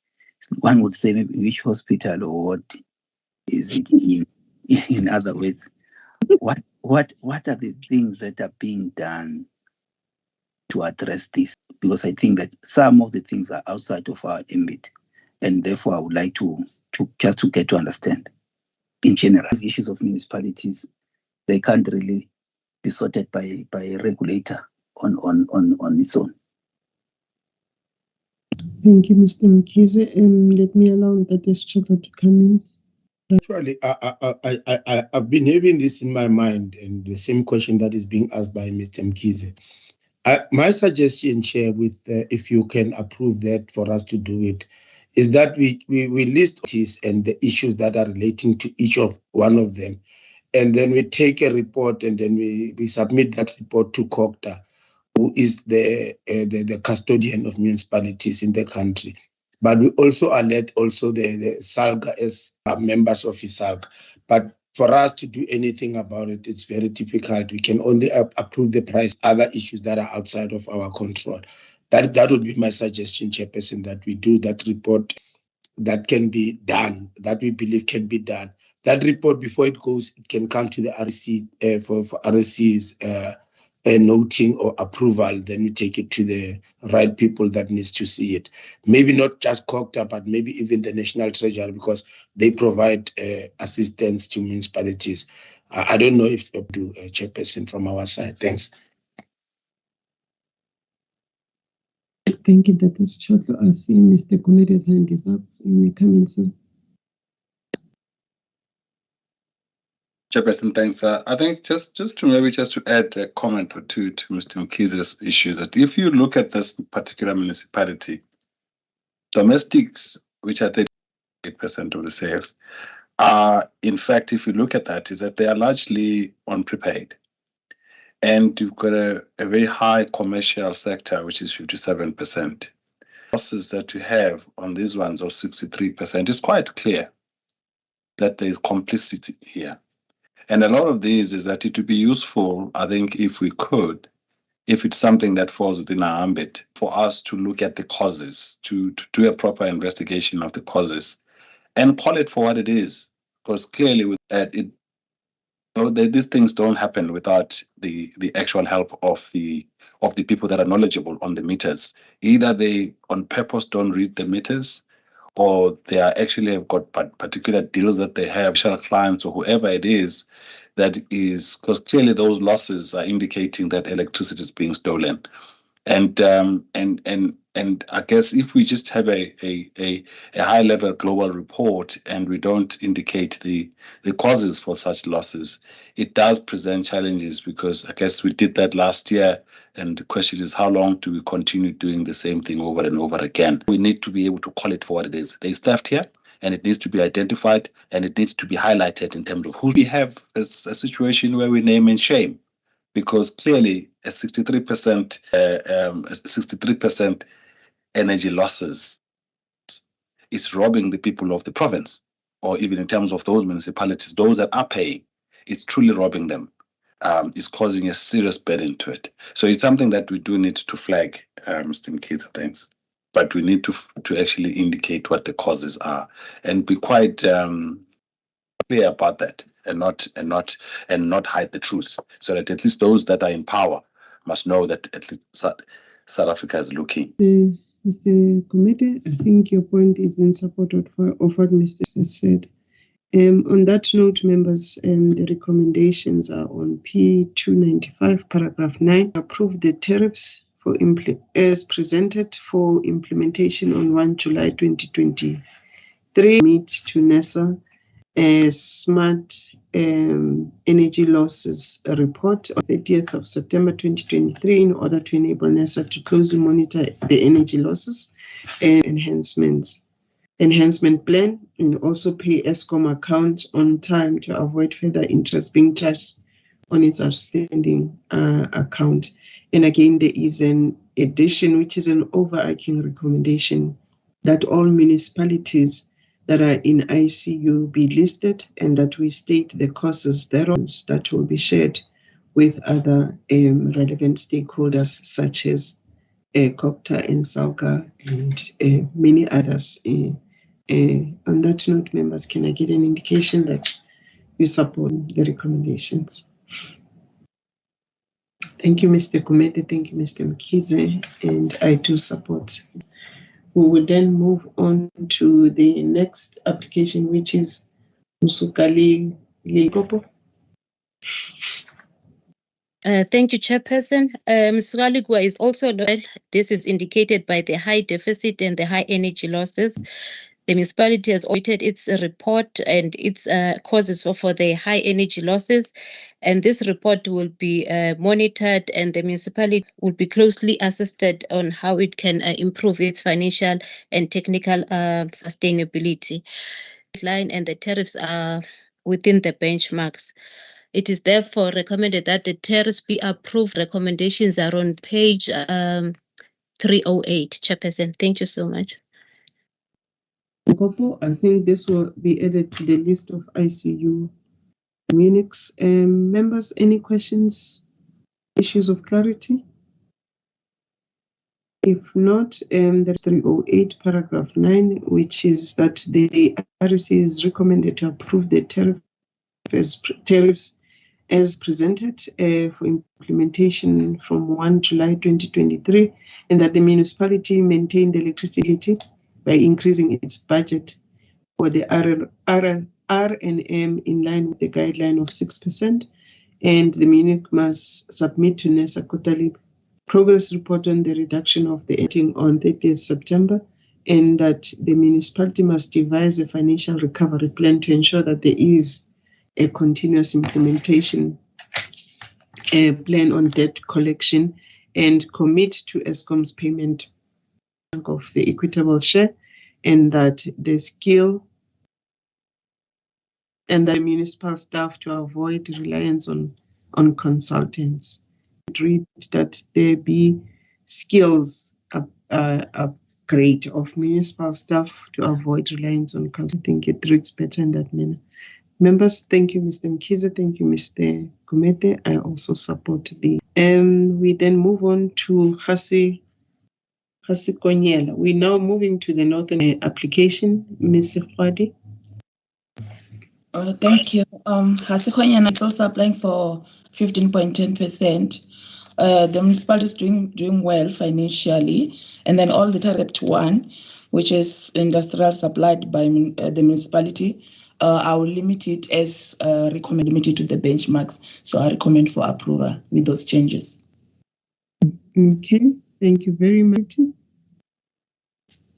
one would say maybe which hospital or what is it in other words, what are the things that are being done to address this? Because I think that some of the things are outside of our ambit, and therefore I would like to just to get to understand in general issues of municipalities. They can't really be sorted by a regulator on its own. Thank you, Mr. Mkize. Let me allow that this chocolate to come in. Actually, I've been having this in my mind, and the same question that is being asked by Mr. Mkize. My suggestion, Chair, with if you can approve that for us to do it, is that we list these and the issues that are relating to each of one of them, and then we take a report and then we submit that report to COGTA, who is the custodian of municipalities in the country. But we also alert also the SALGA as members of SALGA. But for us to do anything about it, it's very difficult. We can only approve the price, other issues that are outside of our control. That would be my suggestion, Chairperson, that we do that report that can be done, that we believe can be done. That report, before it goes, it can come to the RC for RC's noting or approval, then we take it to the right people that needs to see it. Maybe not just COGTA, but maybe even the National Treasury, because they provide assistance to municipalities. I don't know if we do a chairperson from our side. Thanks. Thank you, Dr. Chotlo. I see Mr. Gumede's hand is up. You may come in, sir. Chairperson, thanks. I think just to add a comment or two to Mr. Mkhize's issues, that if you look at this particular municipality, domestics, which are 38% of the sales, are, in fact, if you look at that, is that they are largely on prepaid. And you've got a very high commercial sector, which is 57%. Losses that you have on these ones of 63%, is quite clear that there is complicity here. And a lot of these is that it would be useful, I think, if we could, if it's something that falls within our ambit, for us to look at the causes, to do a proper investigation of the causes and call it for what it is. Because clearly with that, these things don't happen without the actual help of the people that are knowledgeable on the meters. Either they on purpose don't read the meters, or they are actually have got particular deals that they have, share clients or whoever it is, that is, because clearly those losses are indicating that electricity is being stolen. And I guess if we just have a high level global report and we don't indicate the causes for such losses, it does present challenges, because I guess we did that last year. And the question is, how long do we continue doing the same thing over and over again? We need to be able to call it for what it is. There's theft here, and it needs to be identified, and it needs to be highlighted in terms of who we have a situation where we name and shame. Because clearly a 63% energy losses is robbing the people of the province, or even in terms of those municipalities, those that are paying, it's truly robbing them. Is causing a serious burden to it. So it's something that we do need to flag, Mr. Mkhize, thanks. But we need to actually indicate what the causes are and be quite clear about that, and not hide the truth, so that at least those that are in power must know that at least South Africa is looking. Mr. Gumede, I think your point is in support of what Mr. has said. On that note, members, the recommendations are on P295, paragraph 9. Approve the tariffs as presented for implementation on 1 July 2023. Meet to NESA Smart Energy Losses Report on 30th of September 2023 in order to enable NESA to closely monitor the energy losses and enhancement plan, and also pay Eskom account on time to avoid further interest being charged on its outstanding account. And again, there is an addition, which is an overarching recommendation, that all municipalities that are in ICU be listed, and that we state the causes thereof that will be shared with other relevant stakeholders such as COGTA and SALGA and many others. On that note, members, can I get an indication that you support the recommendations? Thank you, Mr. Gumede. Thank you, Mr. Mkhize. And I do support. We will then move on to the next application, which is Musukali Legopo. Thank you, Chairperson. Msukaligwa is also, this is indicated by the high deficit and the high energy losses. The municipality has audited its report and its causes for the high energy losses. And this report will be monitored, and the municipality will be closely assisted on how it can improve its financial and technical sustainability. And the tariffs are within the benchmarks. It is therefore recommended that the tariffs be approved. Recommendations are on page 308, Chairperson. Thank you so much. I think this will be added to the list of ICU Munichs. Members, any questions, issues of clarity? If not, there's 308, paragraph 9, which is that the RC is recommended to approve the tariffs as presented for implementation from 1 July 2023, and that the municipality maintain the electricity by increasing its budget for the R&M in line with the guideline of 6%, and the MUNIC must submit to NESA quarterly progress report on the reduction of the eating on 30th September, and that the municipality must devise a financial recovery plan to ensure that there is a continuous implementation plan on debt collection, and commit to ESCOM's payment of the equitable share, and that the skill and the municipal staff to avoid reliance on consultants. Read that there be skills upgrade of municipal staff to avoid reliance on consultants. I think it reads better in that manner. Members, thank you, Mr. Mkhize. Thank you, Mr. Gumede. I also support the. We then move on to Hasi Konyela. We're now moving to the northern application. Ms. Khwadi. Thank you. Hasi Konyela is also applying for 15.10%. The municipality is doing well financially, and then all the tariff 1, which is industrial supplied by the municipality, I will limit it as limited to the benchmarks. So I recommend for approval with those changes. Okay, thank you very much.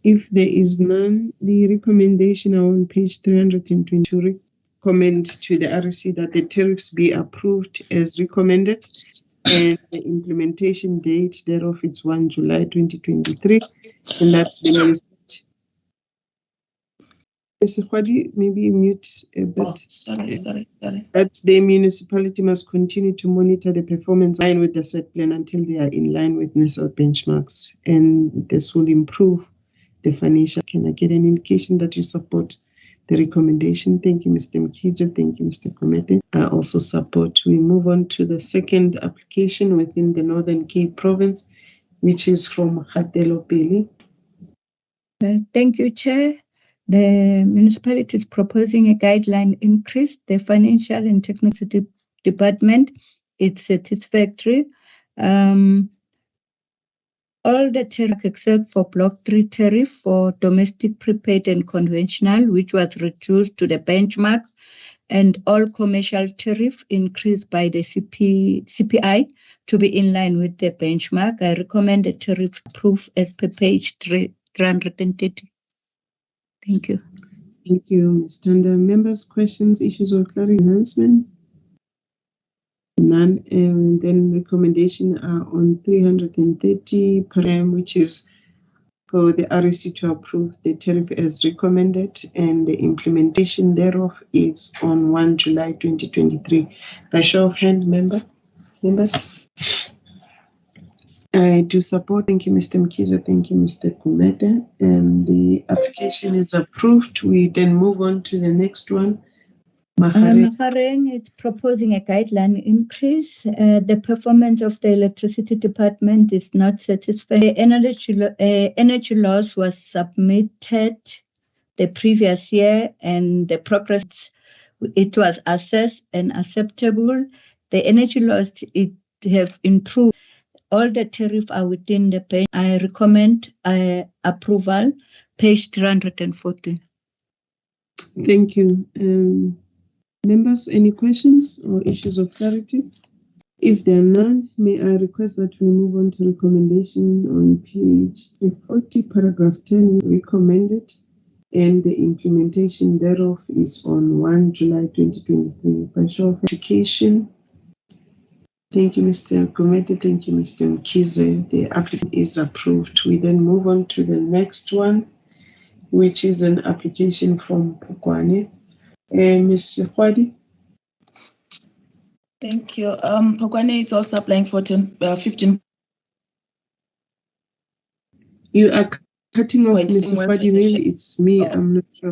If there is none, the recommendation on page 322 recommend to the RC that the tariffs be approved as recommended, and the implementation date thereof is 1 July 2023, and that's the municipality. Mr. Khwadi, maybe mute a bit. Oh, sorry. That the municipality must continue to monitor the performance in line with the set plan until they are in line with NESA benchmarks, and this will improve the financial. Can I get an indication that you support the recommendation? Thank you, Mr. Mkhize. Thank you, Mr. Gumede. I also support. We move on to the second application within the Northern Cape Province, which is from Khatelo Pele. Thank you, Chair. The municipality is proposing a guideline increase. The Financial and Technical Department, it's satisfactory. All the tariff except for Block 3 tariff for domestic prepaid and conventional, which was reduced to the benchmark, and all commercial tariff increased by the CPI to be in line with the benchmark. I recommend the tariff approved as per page 330. Thank you. Thank you, Ms. Tanda. Members, questions, issues, or clarity enhancements? None. And then recommendation are on 330 per annum, which is for the REC to approve the tariff as recommended, and the implementation thereof is on 1 July 2023. By show of hand, members? I do support. Thank you, Mr. Mkhize. Thank you, Mr. Gumede. The application is approved. We then move on to the next one. Mahareng is proposing a guideline increase. The performance of the electricity department is not satisfactory. Energy loss was submitted the previous year, and the progress, it was assessed and acceptable. The energy loss, it have improved. All the tariffs are within the pay. I recommend approval, page 314. Thank you. Members, any questions or issues of clarity? If there are none, may I request that we move on to recommendation on page 340, paragraph 10, recommended, and the implementation thereof is on 1 July 2023. By show of application. Thank you, Mr. Gumede. Thank you, Mr. Mkhize. The application is approved. We then move on to the next one, which is an application from Pukwane. Ms. Khwadi. Thank you. Pukwane is also applying for 15. You are cutting off, Ms. Khwadi. Maybe it's me. I'm not sure.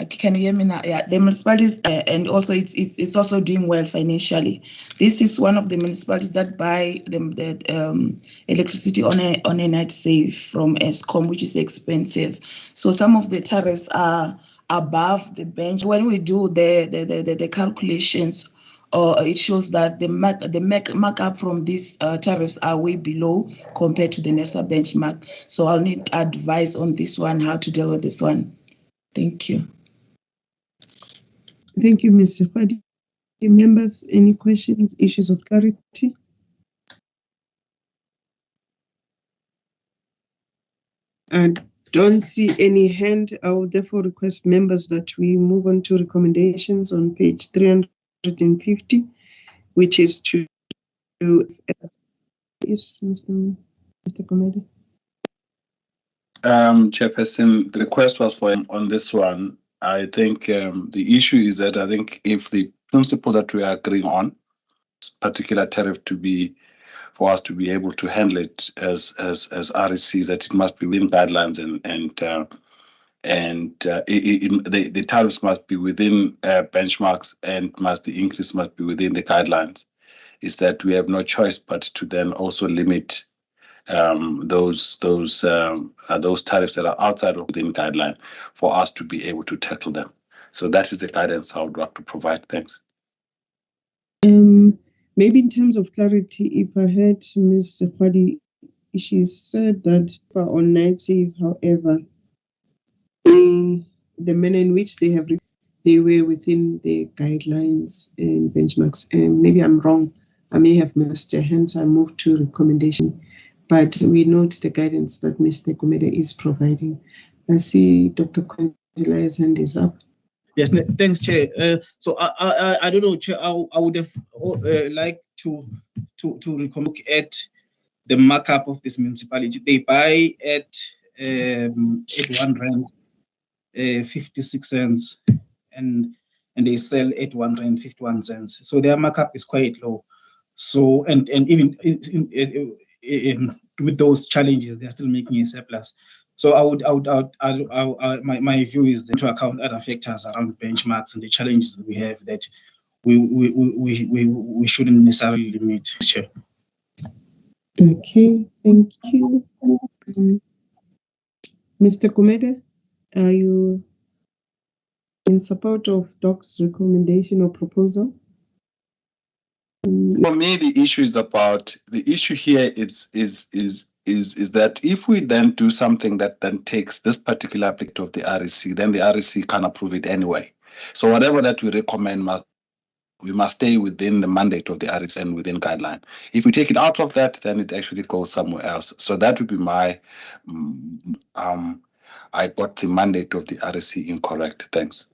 Can you hear me now? Yeah, the municipalities, and also it's also doing well financially. This is one of the municipalities that buy the electricity on a night save from ESCOM, which is expensive. So some of the tariffs are above the bench. When we do the calculations it shows that the markup from these tariffs are way below compared to the NERSA benchmark. So I'll need advice on this one, how to deal with this one. Thank you. Thank you, Mr. Fadi. Members, any questions, issues of clarity? I don't see any hand. I will therefore request members that we move on to recommendations on page 350, which is to Mr. Komedi. Chairperson, the request was for on this one. I think the issue is that I think if the principle that we are agreeing on, particular tariff to be, for us to be able to handle it as RECs, that it must be within guidelines the tariffs must be within benchmarks, and the increase must be within the guidelines. Is that we have no choice but to then also limit those tariffs that are outside of within guideline for us to be able to tackle them. So that is the guidance I would like to provide. Thanks. Maybe in terms of clarity, if I heard Ms. Fadi, she said that for on night save, however, the manner in which they were within the guidelines and benchmarks. And maybe I'm wrong. I may have missed it, hence I moved to recommendation. But we note the guidance that Mr. Komedi is providing. I see Dr. Kondela's hand is up. Yes, thanks, Chair. So I don't know, Chair. I would have liked to look at the markup of this municipality. They buy at 1 rand 56 cents, and they sell at 1 rand 51 cents. So their markup is quite low. So and even in with those challenges, they're still making a surplus. So my view is to account other factors around benchmarks and the challenges that we have that we shouldn't necessarily limit. Sure. Okay, thank you. Mr. Komedi, are you in support of DOC's recommendation or proposal? For me, the issue here is that if we then do something that then takes this particular aspect of the REC, then the REC can approve it anyway. So whatever that we recommend, we must stay within the mandate of the REC and within guideline. If we take it out of that, then it actually goes somewhere else. So that would be my, I got the mandate of the REC incorrect. Thanks.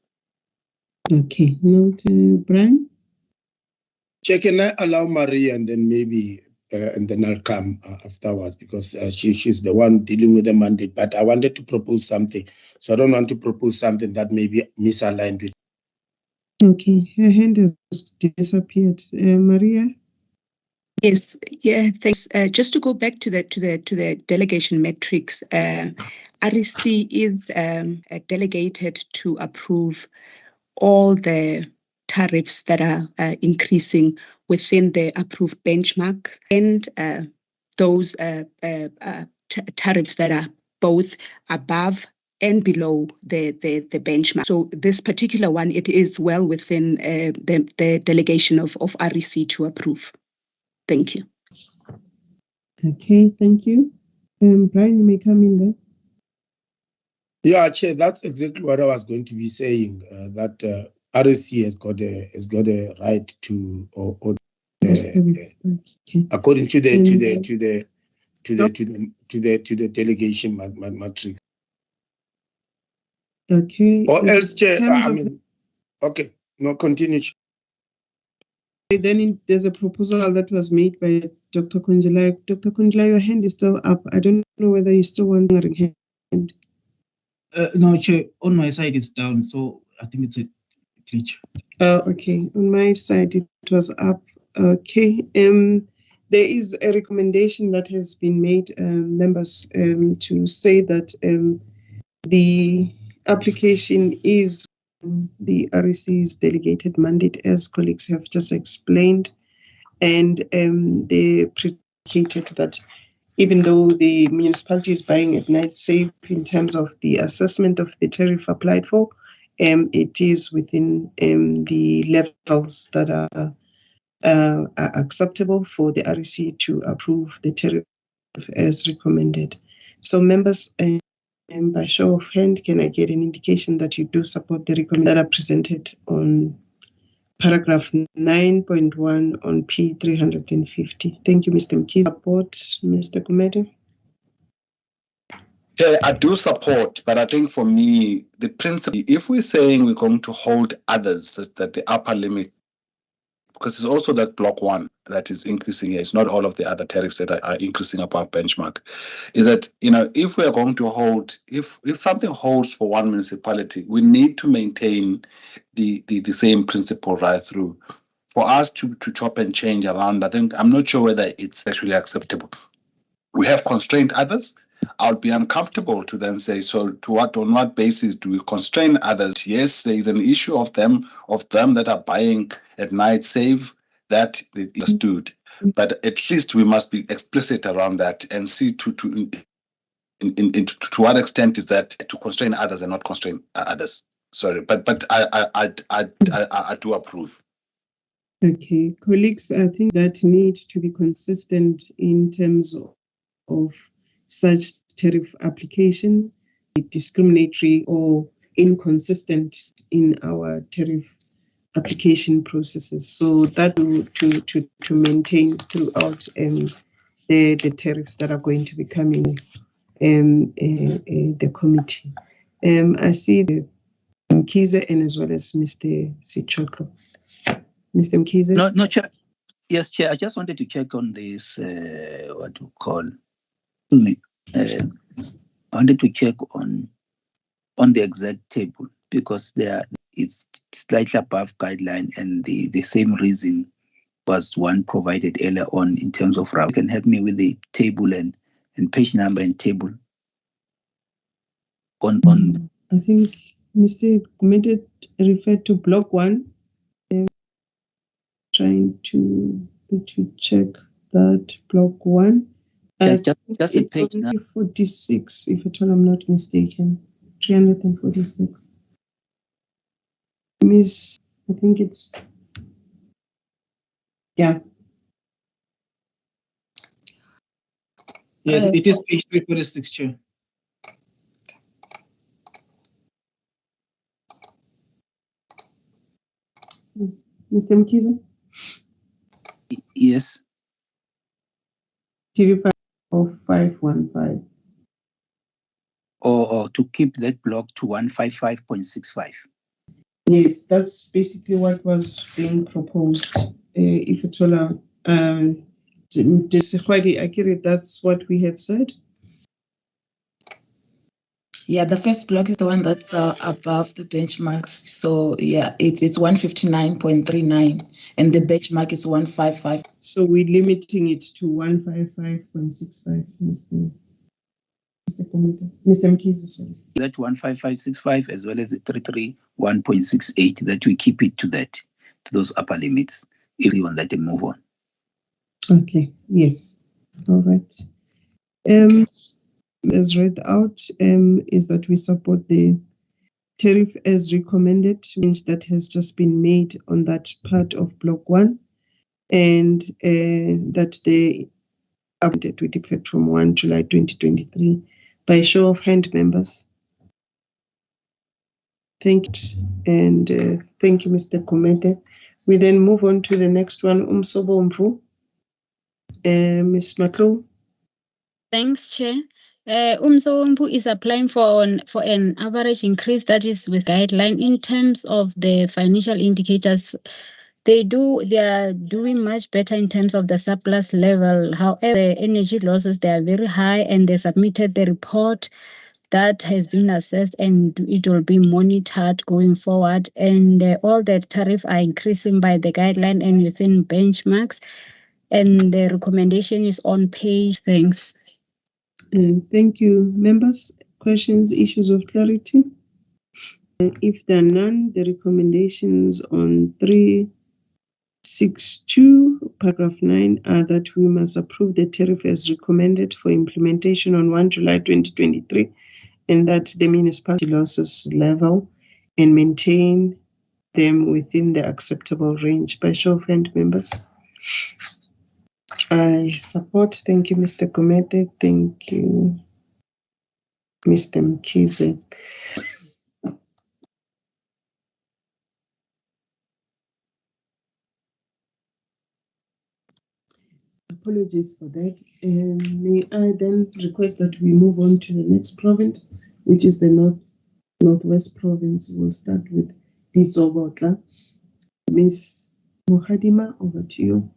Okay, note, Brian? Chair, can I allow Maria and then maybe and then I'll come afterwards because she's the one dealing with the mandate. But I wanted to propose something, so I don't want to propose something that may be misaligned with. Okay, her hand has disappeared. Maria. Yes, yeah, thanks. Just to go back to the delegation metrics, REC is delegated to approve all the tariffs that are increasing within the approved benchmark and those tariffs that are both above and below the benchmark. So this particular one, it is well within the delegation of REC to approve. Thank you. Okay, thank you. Brian, you may come in there. Yeah, Chair, that's exactly what I was going to be saying. That REC has got a right to, according to the delegation matrix. Okay. Or else, Chair, okay, no, continue. Then there's a proposal that was made by Dr. Kondela. Dr. Kondela, your hand is still up. I don't know whether you still want a hand. No, Chair, on my side it's down, so I think it's a glitch. Okay, on my side it was up. Okay, there is a recommendation that has been made, members, to say that the application is the REC's delegated mandate, as colleagues have just explained, and they predicated that even though the municipality is buying at night safe in terms of the assessment of the tariff applied for, it is within the levels that are are acceptable for the REC to approve the tariff as recommended. So members, by show of hand, can I get an indication that you do support the recommendations that are presented on paragraph 9.1 on P350? Thank you, Mr. Mkhize. Support, Mr. Gumede? I do support, but I think for me, the principle, if we're saying we're going to hold others, such that the upper limit, because it's also that block one that is increasing here, it's not all of the other tariffs that are increasing above benchmark, is that, if we are going to hold, if something holds for one municipality, we need to maintain the same principle right through. For us to chop and change around, I think, I'm not sure whether it's actually acceptable. We have constrained others. I would be uncomfortable to then say, so on what basis do we constrain others? Yes, there is an issue of them that are buying at night save, that is understood. But at least we must be explicit around that and see to what extent is that to constrain others and not constrain others. Sorry, but I do approve. Okay, colleagues, I think that need to be consistent in terms of such tariff application, discriminatory or inconsistent in our tariff application processes. So that to maintain throughout the tariffs that are going to be coming the committee. I see the Mkhize and as well as Mr. Sichotlo. Mr. Mkhize? No, Chair. Yes, Chair. I just wanted to check on this, what you call. I wanted to check on the exact table because it's slightly above guideline, and the same reason was one provided earlier on in terms of RAW. You can help me with the table and page number and table on. I think Mr. Gumede referred to block 1. Trying to check that block 1. Just a page now. 46, if at all I'm not mistaken. 346. Miss, I think it's, yeah. Yes, it is page 346, Chair. Mr. Mkhize? Yes. TV5 of 515. Or to keep that block to 155.65. Yes, that's basically what was being proposed. If it's all accurate, that's what we have said. Yeah, the first block is the one that's above the benchmarks. So yeah, it's 159.39 and the benchmark is 155. So we're limiting it to 155.65, Mr. Mkhize, sorry. That 155.65 as well as the 331.68, that we keep it to those upper limits if we want that to move on. Okay, yes. All right. As read out, is that we support the tariff as recommended, change that has just been made on that part of block 1, and that they updated with effect from 1 July 2023. By show of hand, members. Thank you, and thank you, Mr. Gumede. We then move on to the next one, Umsobomvu. Ms. Matlo. Thanks, Chair. Umsobomvu is applying for an average increase that is with guideline in terms of the financial indicators. They are doing much better in terms of the surplus level. However, the energy losses, they are very high, and they submitted the report that has been assessed, and it will be monitored going forward. And all the tariffs are increasing by the guideline and within benchmarks. And the recommendation is on page. Thanks. Thank you, members. Questions, issues of clarity? If there are none, the recommendations on 362, paragraph 9, are that we must approve the tariff as recommended for implementation on 1 July 2023, and that the municipality losses level and maintain them within the acceptable range. By show of hand, members. I support. Thank you, Mr. Gumede. Thank you, Mr. Mkhize. Apologies for that. May I then request that we move on to the next province, which is the Northwest Province. We'll start with Ditsobotla. Ms. Muhadima, over to you.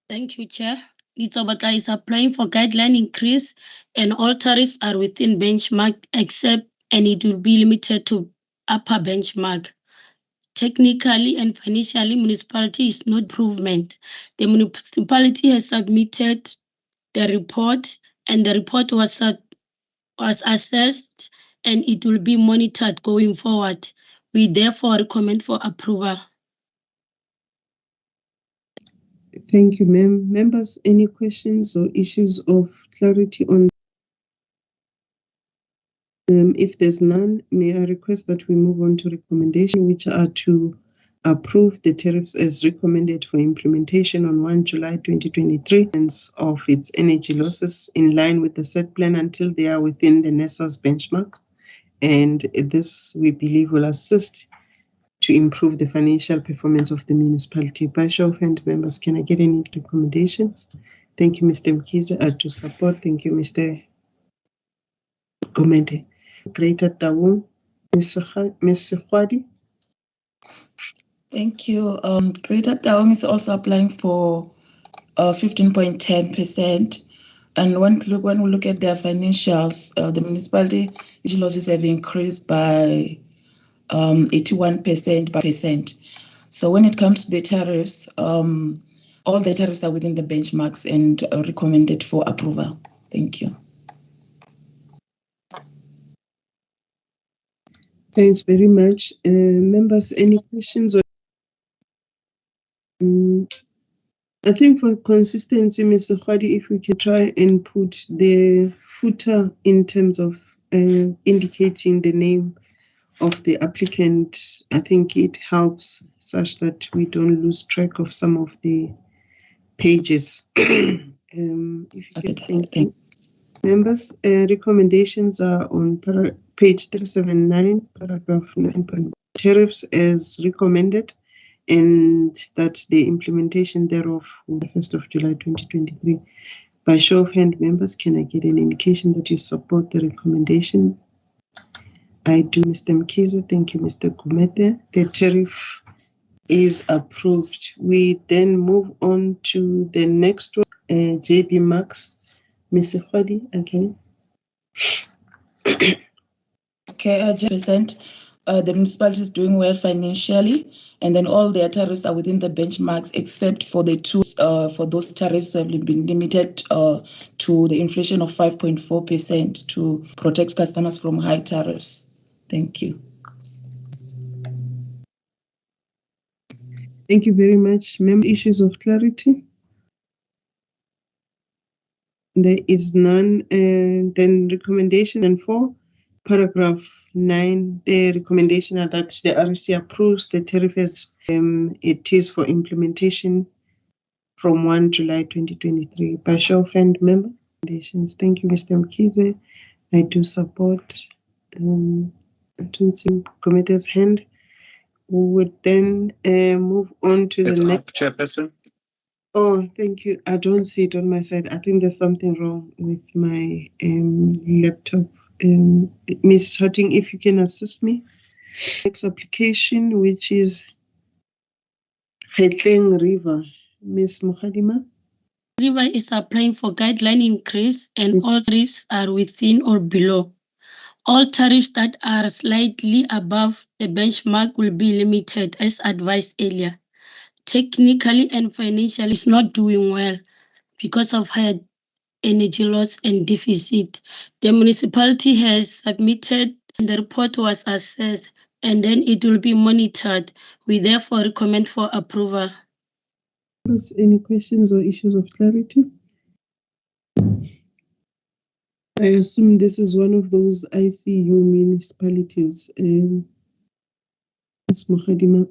Thank you, Chair. Ditsobotla is applying for guideline increase and all tariffs are within benchmark except and it will be limited to upper benchmark. Technically and financially, municipality is no improvement. The municipality has submitted the report and the report was assessed and it will be monitored going forward. We therefore recommend for approval. Thank you, ma'am. Members, any questions or issues of clarity on? If there's none, may I request that we move on to recommendation, which are to approve the tariffs as recommended for implementation on 1 July 2023 of its energy losses in line with the set plan until they are within the NESA's benchmark. And this, we believe, will assist to improve the financial performance of the municipality. By show of hand, members, can I get any recommendations? Thank you, Mr. Mkhize. I do support. Thank you, Mr. Gumede. Greater Taung, Ms. Khwadi. Thank you. Greater Taung is also applying for 15.10%. And when we look at their financials, the municipality losses have increased by 81%. So when it comes to the tariffs, all the tariffs are within the benchmarks and are recommended for approval. Thank you. Thanks very much. Members, any questions? I think for consistency, Mr. Khwadi, if we can try and put the footer in terms of indicating the name of the applicant, I think it helps such that we don't lose track of some of the pages. If you can, thank you. Members, recommendations are on page 379, paragraph 9. Tariffs as recommended, and that's the implementation thereof on the 1st of July 2023. By show of hand, members, can I get an indication that you support the recommendation? I do, Mr. Mkhize. Thank you, Mr. Gumede. The tariff is approved. We then move on to the next one, JB Max. Mr. Khwadi, again. Okay, 100%. The municipality is doing well financially, and then all their tariffs are within the benchmarks, except for the two for those tariffs have been limited to the inflation of 5.4% to protect customers from high tariffs. Thank you. Thank you very much. Member, issues of clarity? There is none. Then recommendation and 4, paragraph 9, the recommendation are that the RC approves the tariff as it is for implementation from 1 July 2023. By show of hand, member recommendations. Thank you, Mr. Mkhize. I do support. I don't see Comete's hand. We would then move on to the next. Chairperson. Oh, thank you. I don't see it on my side. I think there's something wrong with my laptop. Ms. Hutting, if you can assist me. Next application, which is Khetleng River. Ms. Mukhadima. River is applying for guideline increase and all tariffs are within or below. All tariffs that are slightly above the benchmark will be limited as advised earlier. Technically and financially, it's not doing well because of higher energy loss and deficit. The municipality has submitted and the report was assessed and then it will be monitored. We therefore recommend for approval. Any questions or issues of clarity? I assume this is one of those ICU municipalities. Ms. Mohadima.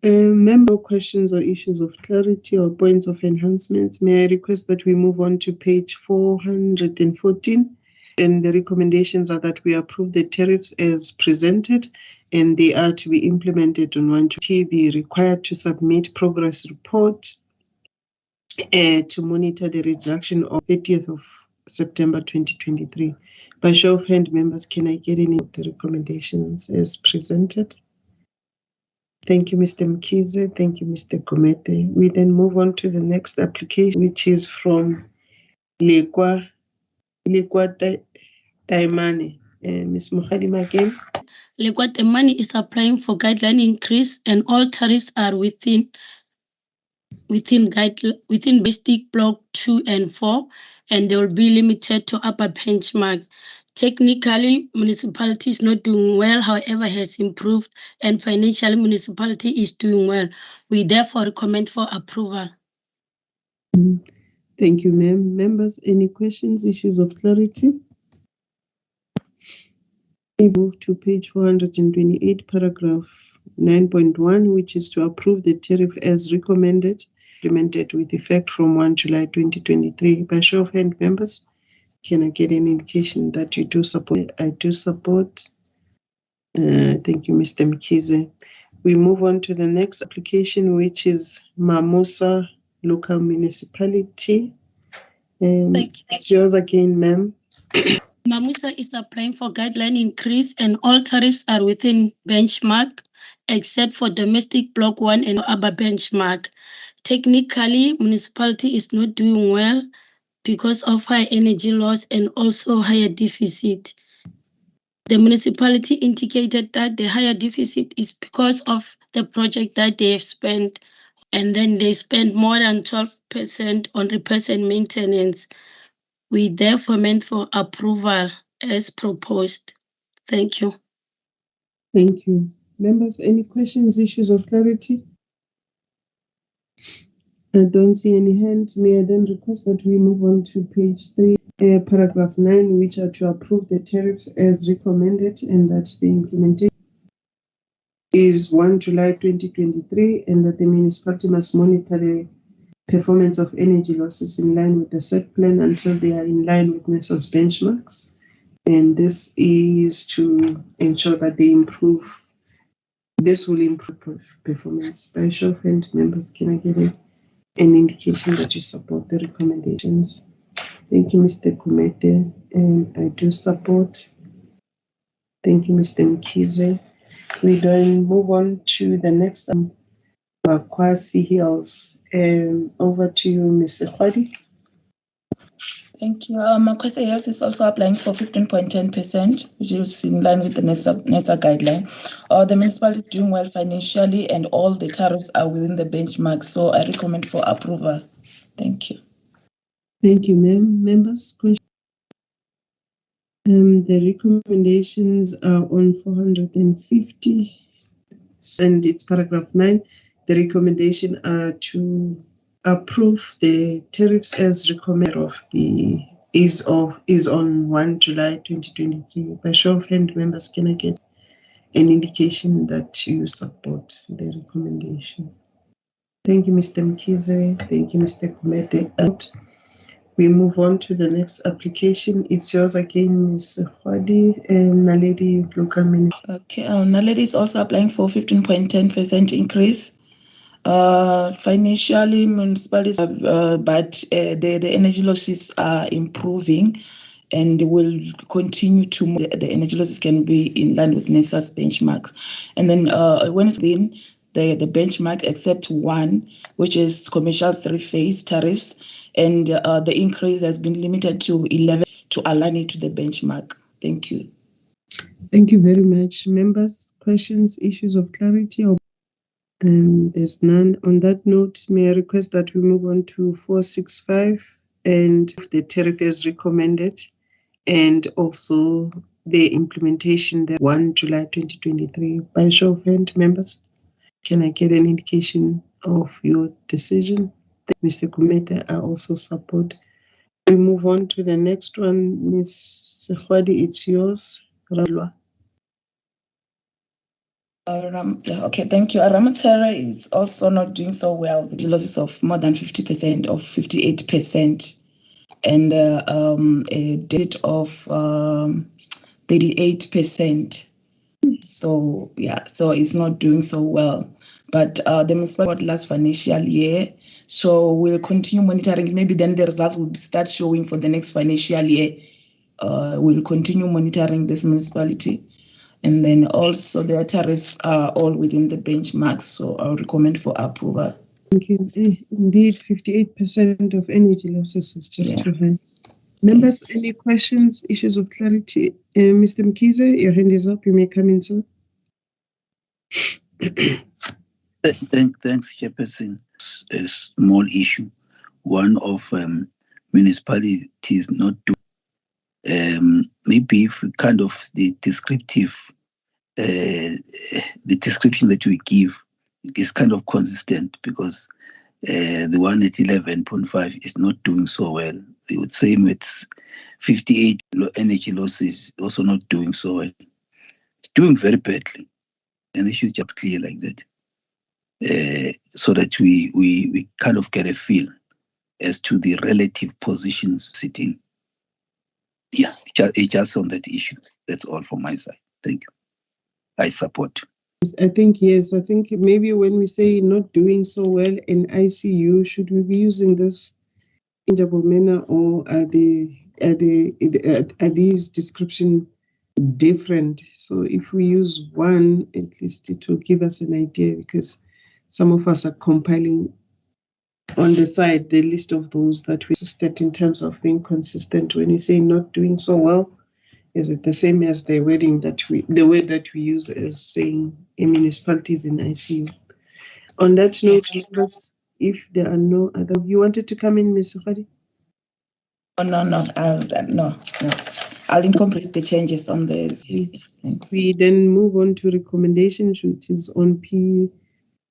Member questions or issues of clarity or points of enhancements, may I request that we move on to page 414? And the recommendations are that we approve the tariffs as presented, and they are to be implemented on 1 July. Be required to submit progress reports to monitor the reduction of 30th of September 2023. By show of hand, members, can I get any of the recommendations as presented? Thank you, Mr. Mkize. Thank you, Mr. Gomete. We then move on to the next application, which is from Lekwa Taimane. Ms. Mohadima again. Lekwa Taimane is applying for guideline increase, and all tariffs are within basic block 2 and 4, and they will be limited to upper benchmark. Technically, municipality is not doing well, however, has improved, and financially, municipality is doing well. We therefore recommend for approval. Thank you, ma'am. Members, any questions, issues of clarity? We move to page 428, paragraph 9.1, which is to approve the tariff as recommended, implemented with effect from 1 July 2023. By show of hand, members, can I get an indication that you do support? I do support. Thank you, Mr. Mkize. We move on to the next application, which is Mamusa Local Municipality. It's yours again, ma'am. Mamusa is applying for guideline increase, and all tariffs are within benchmark, except for domestic block 1 and upper benchmark. Technically, municipality is not doing well because of high energy loss and also higher deficit. The municipality indicated that the higher deficit is because of the project that they have spent, and then they spend more than 12% on repairs and maintenance. We therefore meant for approval as proposed. Thank you. Thank you. Members, any questions, issues of clarity? I don't see any hands. May I then request that we move on to page 3, paragraph 9, which are to approve the tariffs as recommended, and that the implementation is 1 July 2023, and that the municipality must monitor the performance of energy losses in line with the set plan until they are in line with NESA's benchmarks. And this is to ensure that they improve. This will improve performance. By show of hand, members, can I get an indication that you support the recommendations? Thank you, Mr. Kumete, and I do support. Thank you, Mr. Mkize. We then move on to the next Kwasi Hills. Over to you, Mr. Khwadi. Thank you. Makwesa Hills is also applying for 15.10%, which is in line with the NESA guideline. The municipality is doing well financially, and all the tariffs are within the benchmark, so I recommend for approval. Thank you. Thank you, ma'am. Members, questions? The recommendations are on 450, and it's paragraph 9. The recommendation are to approve the tariffs as recommended is on 1 July 2023. By show of hand, members, can I get an indication that you support the recommendation? Thank you, Mr. Mkize. Thank you, Mr. Kumete. We move on to the next application. It's yours again, Ms. Khwadi, and Naledi Local Minister. Okay, Naledi is also applying for 15.10% increase. Financially, municipalities, but the energy losses are improving, and will continue to move. The energy losses can be in line with NESA's benchmarks. And then when it's been the benchmark, except one, which is commercial 3-phase tariffs, and the increase has been limited to 11 to align it to the benchmark. Thank you. Thank you very much. Members, questions, issues of clarity? There's none. On that note, may I request that we move on to 465 and the tariff as recommended, and also the implementation there 1 July 2023. By show of hand, members, can I get an indication of your decision? Mr. Kumeta, I also support. We move on to the next one. Ms. Khwadi, it's yours. Ralwa. Okay, thank you. Ramatera is also not doing so well with losses of more than 50%, of 58%, and a debt of 38%. So yeah, so it's not doing so well. But the municipality last financial year, so we'll continue monitoring. Maybe then the results will start showing for the next financial year. We'll continue monitoring this municipality. And then also their tariffs are all within the benchmarks, so I'll recommend for approval. Thank you. Indeed, 58% of energy losses is just too high. Members, any questions, issues of clarity? Mr. Mkize, your hand is up. You may come in, sir. Thanks, Chairperson. A small issue. One of municipalities not doing. Maybe if kind of the descriptive, the description that we give is kind of consistent, because the one at 11.5 is not doing so well. They would say it's 58 energy losses, also not doing so well. It's doing very badly, and they should just clear like that, so that we kind of get a feel as to the relative positions sitting. Yeah, just on that issue. That's all from my side. Thank you. I support. I think, yes, I think maybe when we say not doing so well in ICU, should we be using this interchangeable manner, or are these description different? So if we use one, at least it will give us an idea, because some of us are compiling on the side the list of those that we assisted in terms of being consistent. When we say not doing so well, is it the same as the word that we use as saying a municipality is in ICU? On that note, if there are no other, you wanted to come in, Ms. Safari? No. I'll incorporate the changes on the. Thanks. We then move on to recommendations, which is on P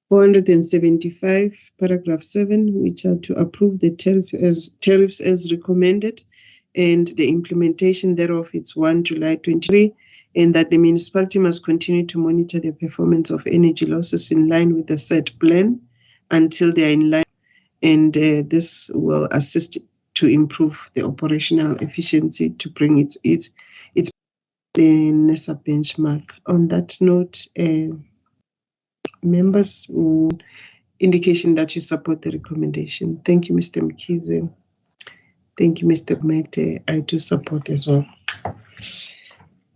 475, paragraph 7, which are to approve the tariffs as recommended, and the implementation thereof, it's 1 July 23, and that the municipality must continue to monitor the performance of energy losses in line with the set plan until they are in line, and this will assist to improve the operational efficiency to bring its the NESA benchmark. On that note, members, indication that you support the recommendation. Thank you, Mr. Mkize. Thank you, Mr. Mete. I do support as well.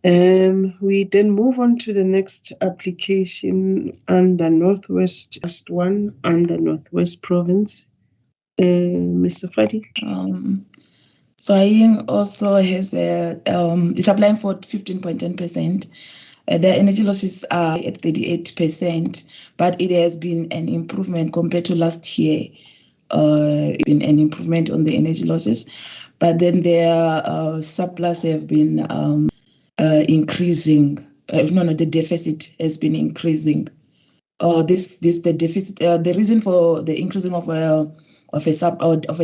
We then move on to the next application under Northwest, just one under Northwest Province. Mr. Fadi. So IEN also has is applying for 15.10%. Their energy losses are at 38%, but it has been an improvement compared to last year. Been an improvement on the energy losses, but then their surplus have been increasing. The deficit has been increasing. The deficit. The reason for the increasing of a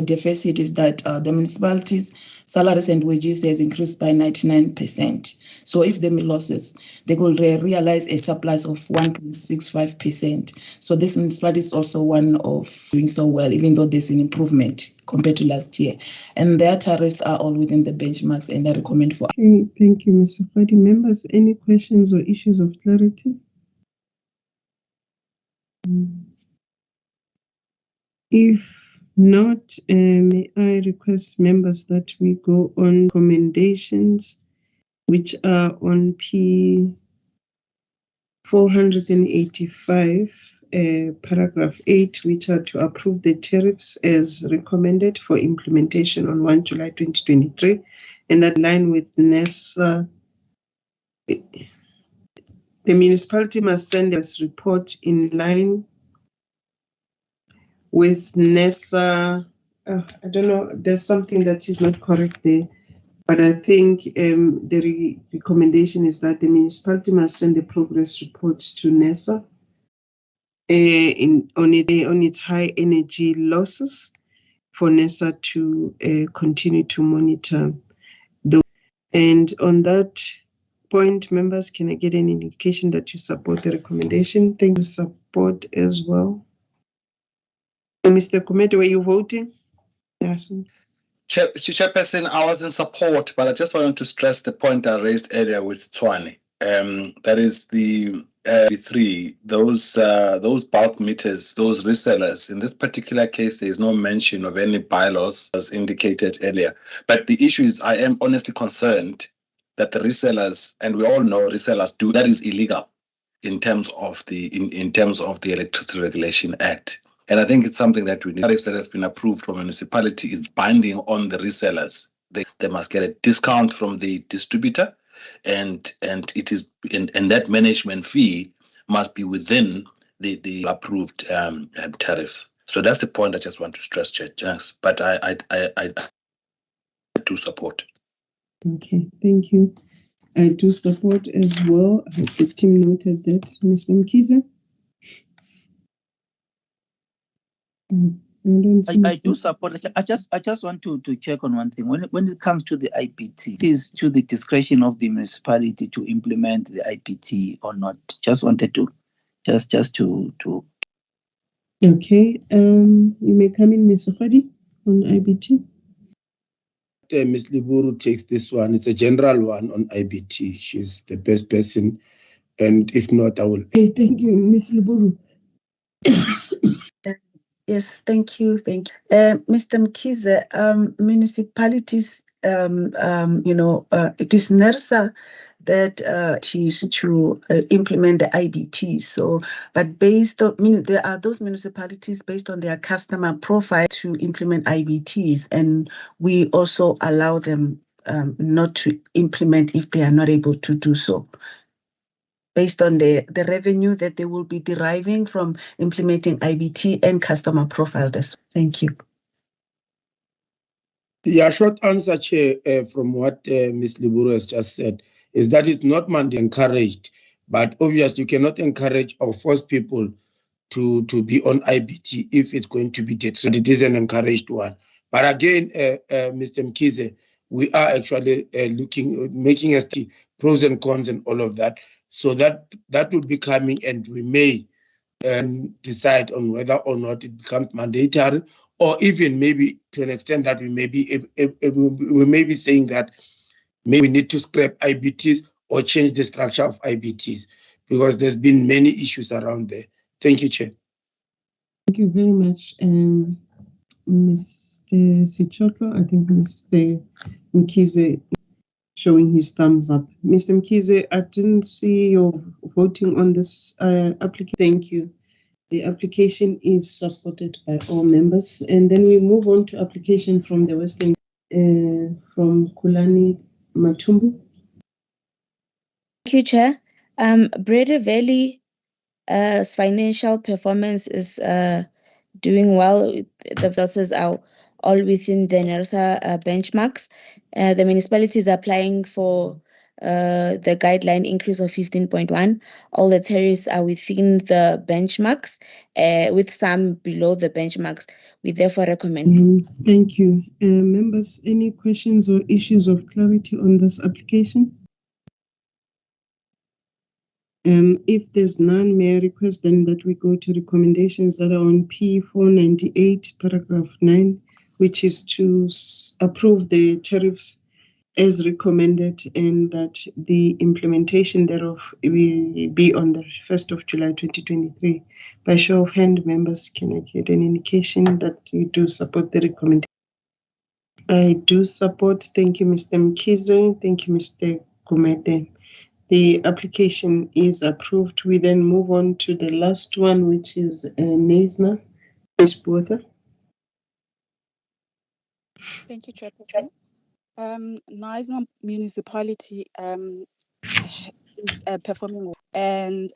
deficit is that the municipalities' salaries and wages has increased by 99%. So if they make losses, they could realize a surplus of 1.65%. So this municipality is also one of doing so well, even though there's an improvement compared to last year. And their tariffs are all within the benchmarks, and I recommend for. Okay, thank you, Mr. Fadi. Members, any questions or issues of clarity? If not, may I request members that we go on recommendations, which are on P 485, paragraph 8, which are to approve the tariffs as recommended for implementation on 1 July 2023, and that line with NESA. The municipality must send us report in line with NESA. I don't know, there's something that is not correct there, but I think the recommendation is that the municipality must send a progress report to NESA on its high energy losses, for NESA to continue to monitor those. And on that point, members, can I get an indication that you support the recommendation? Thank you. Support as well. Mr. Kumete, were you voting? Yes. Chairperson, I was in support, but I just wanted to stress the point I raised earlier with Tshwane. That is the those bulk meters, those resellers. In this particular case, there is no mention of any bylaws as indicated earlier. But the issue is, I am honestly concerned that the resellers, and we all know resellers do, that is illegal in terms of the in terms of the Electricity Regulation Act. And I think it's something that we need. Tariffs that has been approved from a municipality is binding on the resellers. They must get a discount from the distributor, and it is and that management fee must be within the approved tariff. So that's the point I just want to stress, Thanks. But I do support. Okay, thank you. I do support as well. I hope the team noted that. Mr. Mkize? I do support. I just want to check on one thing. When it comes to the IPT, it is to the discretion of the municipality to implement the IPT or not. Just wanted to just to. Okay. You may come in, Ms. Okhadi, on IBT. Ms. Liburu takes this one. It's a general one on IBT. She's the best person. And if not, I will. Okay, thank you, Ms. Liburu. Yes, thank you. Mr. Mkize, municipalities, it is NERSA that is to implement the IBT. So, but based on, there are those municipalities based on their customer profile to implement IBTs, and we also allow them not to implement if they are not able to do so, based on the revenue that they will be deriving from implementing IBT and customer profile. Thank you. Yeah, short answer, Chair, from what Ms. Liburu has just said, is that it's not encouraged, but obviously you cannot encourage or force people to be on IBT if it's going to be detrimental. It is an encouraged one. But again, Mr. Mkize, we are actually making a study, pros and cons and all of that, so that will be coming, and we may decide on whether or not it becomes mandatory, or even maybe to an extent that we may be saying that maybe we need to scrap IBTs or change the structure of IBTs, because there's been many issues around there. Thank you, Chair. Thank you very much, Mr. Sichotlo. I think Mr. Mkize showing his thumbs up. Mr. Mkize, I didn't see your voting on this application. Thank you. The application is supported by all members. And then we move on to application from the Western, from Kulani Matumbu. Thank you, Chair. Breda Valley's financial performance is doing well. The losses are all within the NERSA benchmarks. The municipality is applying for the guideline increase of 15.1. All the tariffs are within the benchmarks, with some below the benchmarks. We therefore recommend. Thank you. Members, any questions or issues of clarity on this application? If there's none, may I request then that we go to recommendations that are on P498, paragraph 9, which is to approve the tariffs as recommended, and that the implementation thereof will be on the 1st of July 2023. By show of hand, members, can I get an indication that you do support the recommendation? I do support. Thank you, Mr. Mkize. Thank you, Mr. Kumete. The application is approved. We then move on to the last one, which is NASNA. Ms. Botha. Thank you, Chairperson. NASNA municipality is performing well, and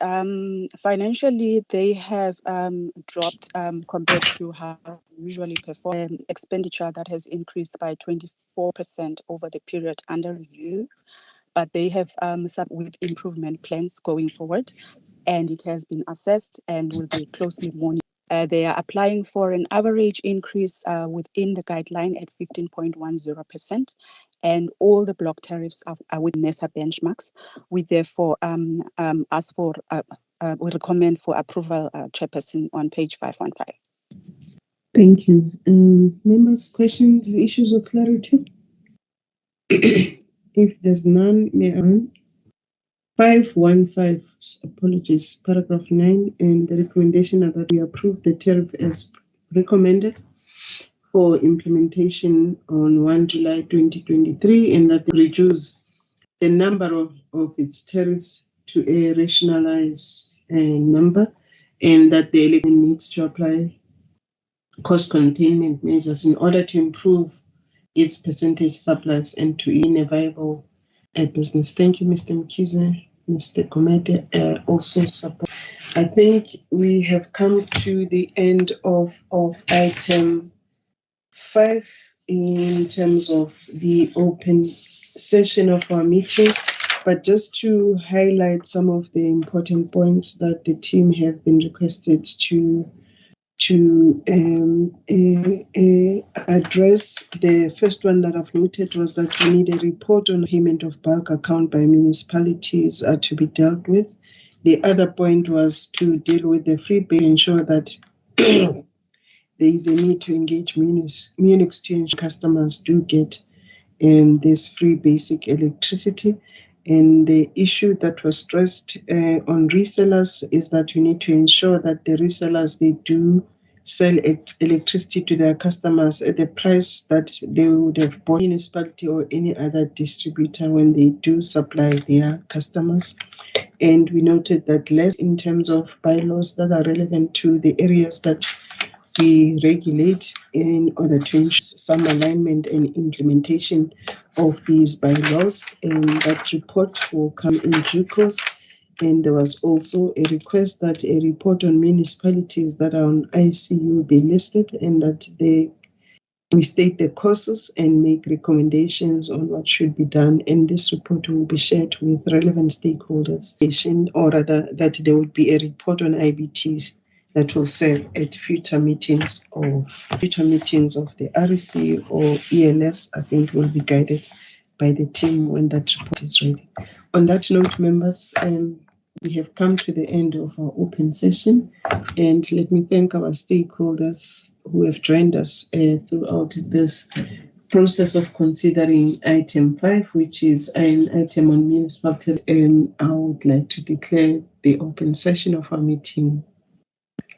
financially they have dropped compared to how usually perform. Expenditure that has increased by 24% over the period under review, but they have with improvement plans going forward, and it has been assessed and will be closely monitored. They are applying for an average increase within the guideline at 15.10%, and all the block tariffs are with NESA benchmarks. We therefore ask for, we recommend for approval, Chairperson, on page 515. Thank you. Members, questions, issues of clarity? If there's none, may I? 515, apologies, paragraph 9, and the recommendation are that we approve the tariff as recommended for implementation on 1 July 2023, and that they reduce the number of its tariffs to a rationalized number, and that the electorate needs to apply cost containment measures in order to improve its percentage surplus and to in a viable business. Thank you, Mr. Mkhize. Mr. Komete also support. I think we have come to the end of item 5 in terms of the open session of our meeting, but just to highlight some of the important points that the team have been requested to address. The first one that I've noted was that we need a report on payment of bulk account by municipalities to be dealt with. The other point was to deal with the free pay, ensure that there is a need to engage Munix to ensure customers do get this free basic electricity. And the issue that was stressed on resellers is that we need to ensure that the resellers, they do sell electricity to their customers at the price that they would have bought municipality or any other distributor when they do supply their customers. And we noted that less in terms of bylaws that are relevant to the areas that we regulate in order to ensure some alignment and implementation of these bylaws. And that report will come in due course. And there was also a request that a report on municipalities that are on ICU be listed, and that we state the causes and make recommendations on what should be done. And this report will be shared with relevant stakeholders, or rather that there would be a report on IBTs that will serve at future meetings of the REC or ELS. I think will be guided by the team when that report is ready. On that note, members, we have come to the end of our open session, and let me thank our stakeholders who have joined us throughout this process of considering item 5, which is an item on municipal. I would like to declare the open session of our meeting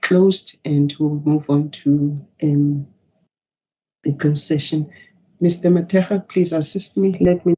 closed, and we'll move on to the closed session. Mr. Mateja, please assist me. Let me